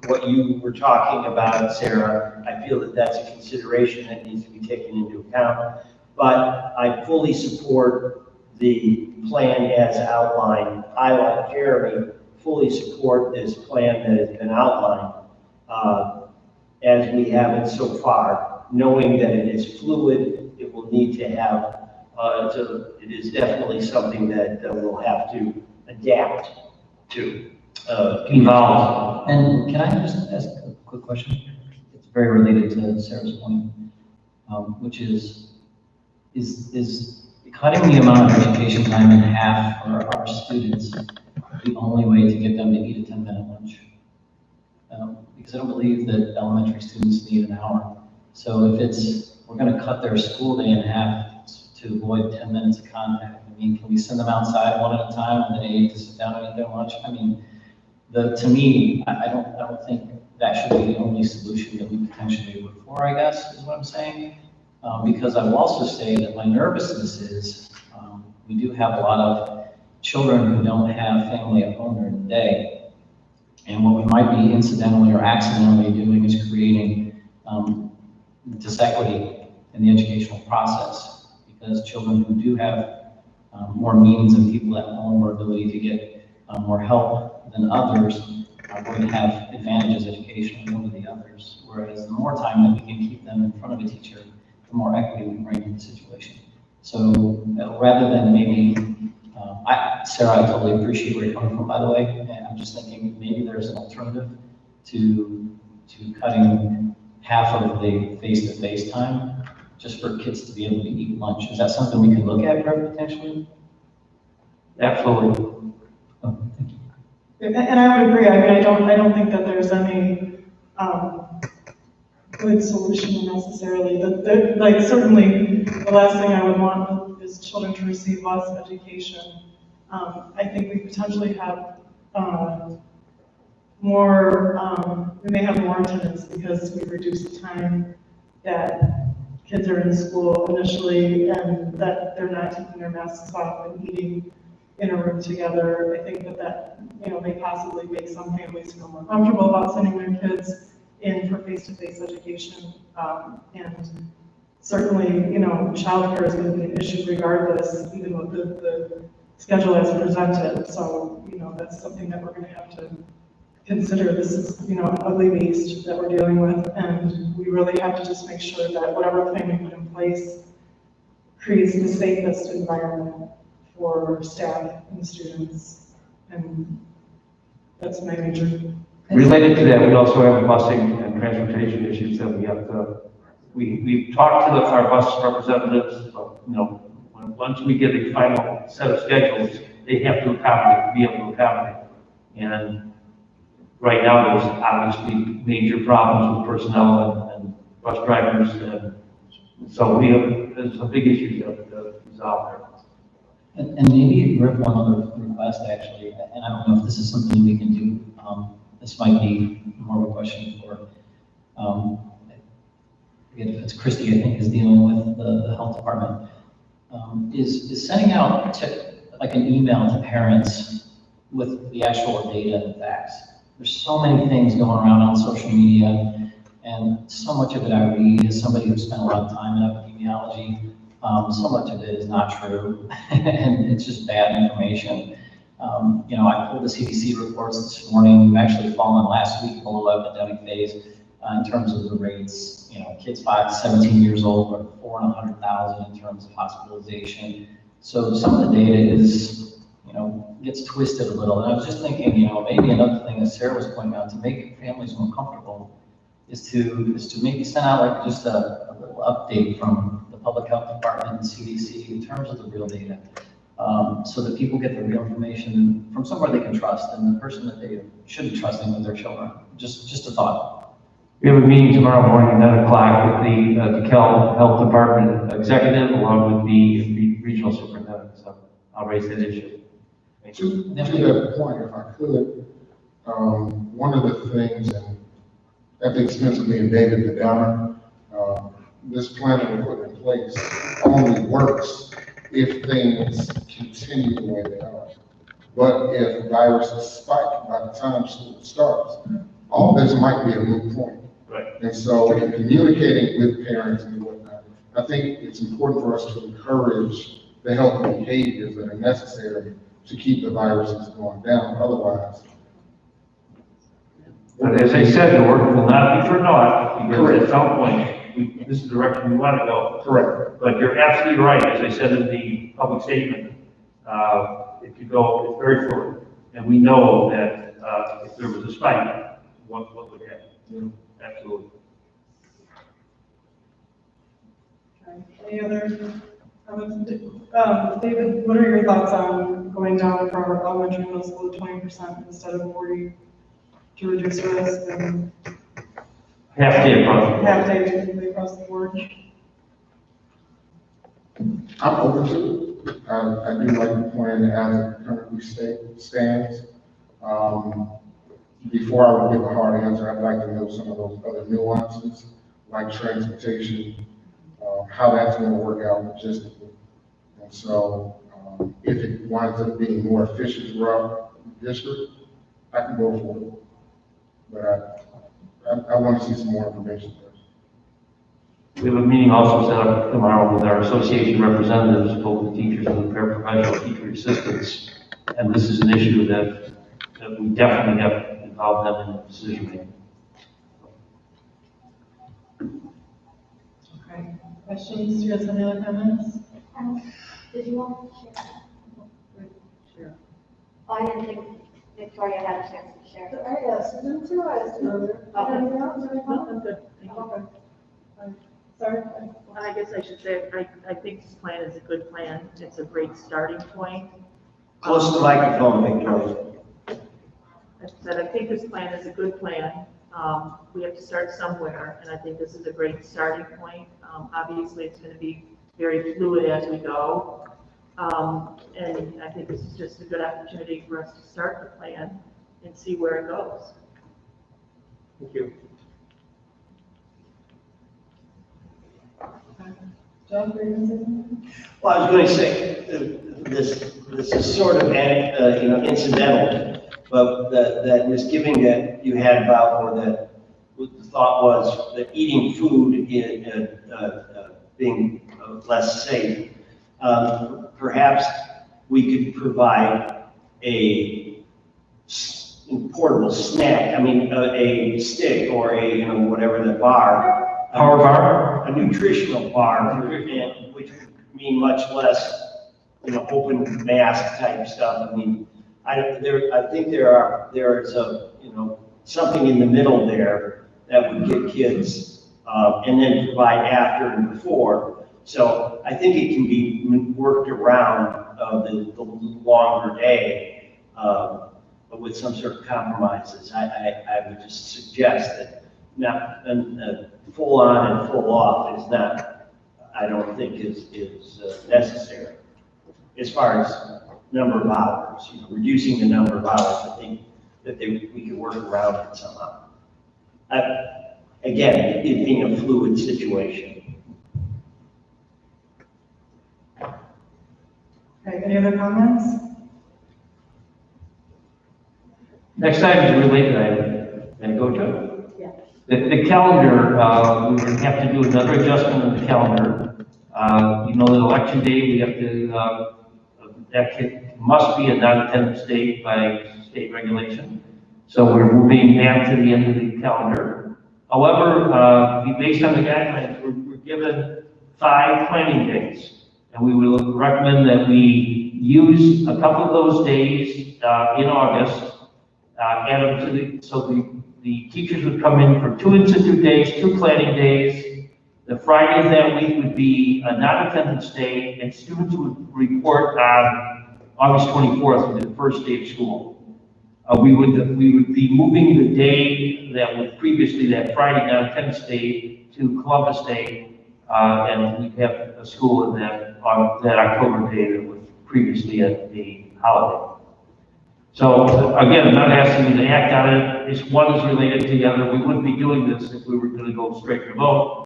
what you were talking about, Sarah. I feel that that's a consideration that needs to be taken into account. But I fully support the plan as outlined. I, like Jeremy, fully support this plan that has been outlined as we have it so far, knowing that it is fluid, it will need to have, it is definitely something that we'll have to adapt to. Evolve. And can I just ask a quick question? It's very related to Sarah's point, which is cutting the amount of education time in half for our students the only way to get them to eat a 10-minute lunch? Because I don't believe that elementary students need an hour. So if we're going to cut their school day in half to avoid 10 minutes of contact, I mean, can we send them outside one at a time and then they need to sit down and eat their lunch? I mean, to me, I don't think that should be the only solution that we potentially look for, I guess, is what I'm saying. Because I will also say that my nervousness is, we do have a lot of children who don't have family at home during the day. And what we might be incidentally or accidentally doing is creating disequity in the educational process. Because children who do have more means and people at home or ability to get more help than others are going to have advantages educationally over the others. Whereas the more time that we can keep them in front of a teacher, the more equity we bring to the situation. So rather than maybe, Sarah, I totally appreciate where you're coming from, by the way. And I'm just thinking maybe there's an alternative to cutting half of the face-to-face time just for kids to be able to eat lunch. Is that something we could look at, Greg, potentially? Absolutely. Oh, thank you. And I would agree. I mean, I don't think that there's any good solution necessarily. Like, certainly, the last thing I would want is children to receive less education. I think we potentially have we may have more attendance because we've reduced the time that kids are in school initially, and that they're not taking their masks off and eating in a room together. I think that may possibly make some families feel more comfortable about sending their kids in for face-to-face education. And certainly, childcare is going to be an issue regardless, even with the schedule as presented. So, that's something that we're going to have to consider. This is, an ugly beast that we're dealing with, and we really have to just make sure that whatever plan we put in place creates the safest environment for staff and students. And that's my major. Related to that, we also have busing and transportation issues that we have to, we've talked to our bus representatives, once we get a final set of schedules, they have to be able to accommodate. And right now, there's obviously major problems with personnel and bus drivers, and so there's some big issues that resolve there. And maybe, Rick, one other request actually, and I don't know if this is something we can do. This might be more of a question for Again, if it's Christie, I think, is dealing with the health department, is sending out like an email to parents with the actual data and facts. There's so many things going around on social media, and so much of it I read as somebody who spent a lot of time in epidemiology. So much of it is not true, and it's just bad information. I pulled the CDC reports this morning. We've actually fallen last week below epidemic phase in terms of the rates. Kids 5 to 17 years old are 4 in 100,000 in terms of hospitalization. So some of the data is, gets twisted a little. And I was just thinking, maybe another thing that Sarah was pointing out to make families more comfortable is to maybe send out like just a little update from the public health department and CDC in terms of the real data, so that people get the real information from somewhere they can trust and the person that they should be trusting with their children. Just a thought. We have a meeting tomorrow morning at 9 o'clock with the DeKalb Health Department executive along with the regional superintendent. So I'll raise that issue. To that point, if I could, one of the things, and at the expense of being David the Downer, this plan that we're putting in place only works if things continue the way they are. But if viruses spike by the time school starts, all this might be a moot point. Right. And so in communicating with parents and whatnot, I think it's important for us to encourage the healthy behaviors that are necessary to keep the viruses going down. Otherwise, but as I said, the work will not be for naught, because at some point, this is the direction we want to go. Correct. But you're absolutely right, as I said in the public statement, if you go, it's very fluid. And we know that if there was a spike, what would happen? Yeah. Absolutely. Okay. Any other comments? David, what are your thoughts on going down for elementary middle school to 20% instead of 40 to reduce risk and Half day across the board. half day basically across the board? I'm open to it. I do like the plan as it currently stands. Before I would give a hard answer, I'd like to know some of those other nuances, like transportation, how that's going to work out logistically. And so if it winds up being more efficient throughout the district, I can go for it. But I want to see some more information first. We have a meeting also set up tomorrow with our association representatives, both the teachers and the paraprofessional teacher assistants. And this is an issue that we definitely have to involve them in decision making. Okay. Questions? Do you guys have any other comments? Did you want to share? Sure. Oh, I didn't think Victoria had a chance to share. I asked them to, I asked earlier. I'm good. Okay. Sorry. I guess I should say, I think this plan is a good plan. It's a great starting point. Close to the microphone, Victoria. I said, I think this plan is a good plan. We have to start somewhere, and I think this is a great starting point. Obviously, it's going to be very fluid as we go. And I think this is just a good opportunity for us to start the plan and see where it goes. Thank you. John, were you going to say something? Well, I was going to say, this is sort of, incidental, but that misgiving that you had about, or that the thought was that eating food being less safe, perhaps we could provide a portable snack, a stick or whatever the bar. Power bar? A nutritional bar, which would mean much less, open mask type stuff. I think there is something in the middle there that would get kids, and then provide after and before. So I think it can be worked around the longer day, with some sort of compromises. I would just suggest that not full on and full off is not, I don't think is necessary. As far as number of hours, reducing the number of hours, I think that we could work around it somehow. again, it being a fluid situation. Okay, any other comments? Next item is related item. Can I go to it? Yeah. The calendar, we would have to do another adjustment in the calendar. You know, the election day, we have to, must be a non-attendance date by state regulation. So we're moving back to the end of the calendar. However, based on the guidelines, we're given 5 planning days. And we will recommend that we use a couple of those days in August, add them to the teachers would come in for 2 institute days, 2 planning days. The Friday of that week would be a non-attendance day, and students would report on August 24th, which is the first day of school. We would be moving the day that was previously that Friday non-attendance day to Columbus Day, and we'd have a school in that October day that was previously a holiday. So again, I'm not asking you to act on it. It's one is related to the other. We wouldn't be doing this if we were going to go straight to vote.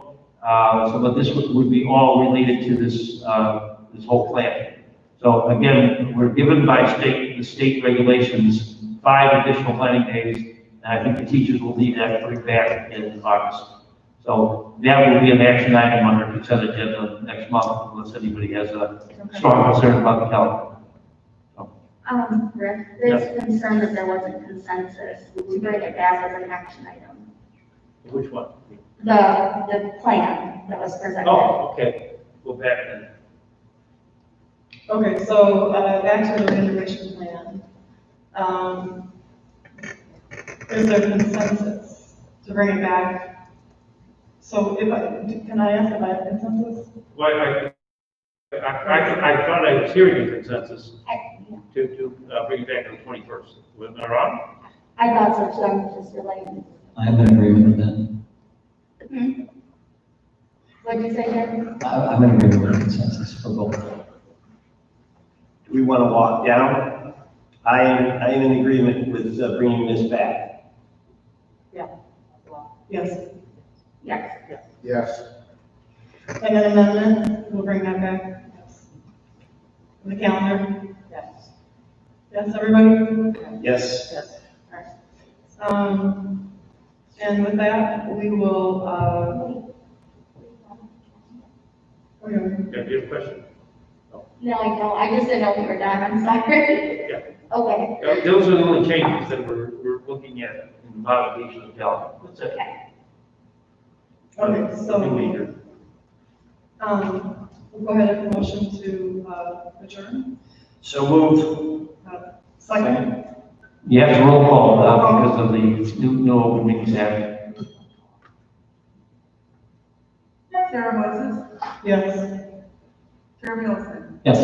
But this would be all related to this this whole plan. So again, we're given by the state regulations 5 additional planning days, and I think the teachers will need that to bring back in August. So that will be an action item under consent agenda next month, unless anybody has a strong concern about the calendar. Rick, there's concern that there wasn't consensus to bring it back as an action item. Which one? The plan that was presented. Oh, okay. Go back then. Okay, so back to the integration plan. Is there consensus to bring it back? So can I ask if I have consensus? Well, I thought I was hearing a consensus to bring it back on the 21st. Was I wrong? I thought so too, I'm just related. I'm in agreement with that. What'd you say, Jeremy? I'm in agreement with consensus for both. Do we want to walk down? I am in agreement with bringing this back. Yeah. Yes. Yes. Yes. And an amendment, we'll bring that back. Yes. The calendar? Yes. Yes, everybody? Yes. Yes. All right. And with that, we will, okay. Yeah, do you have a question? No, I don't, I just didn't know if we were done, I'm sorry. Yeah. Okay. Those are the only changes that we're looking at in the modification of the calendar. That's it. Okay, so, we'll go ahead and motion to adjourn. So moved. Second. You have to roll call because of the new Open Meetings Act. Sarah Moses, Yes. Jeremy Olson, Yes.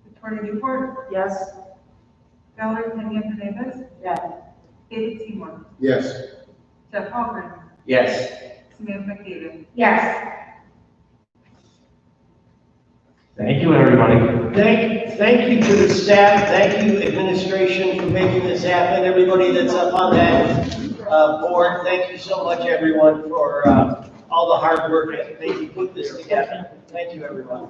Victoria Newport, Yes. Valerie Pena Davis, Yes. David Seymour, Yes. Jeff Halgren, Yes. Samantha McDavid. Yes. Thank you, everybody. Thank you to the staff, thank you administration for making this happen, everybody that's up on that board, thank you so much everyone for all the hard work that made you put this together. Thank you everyone.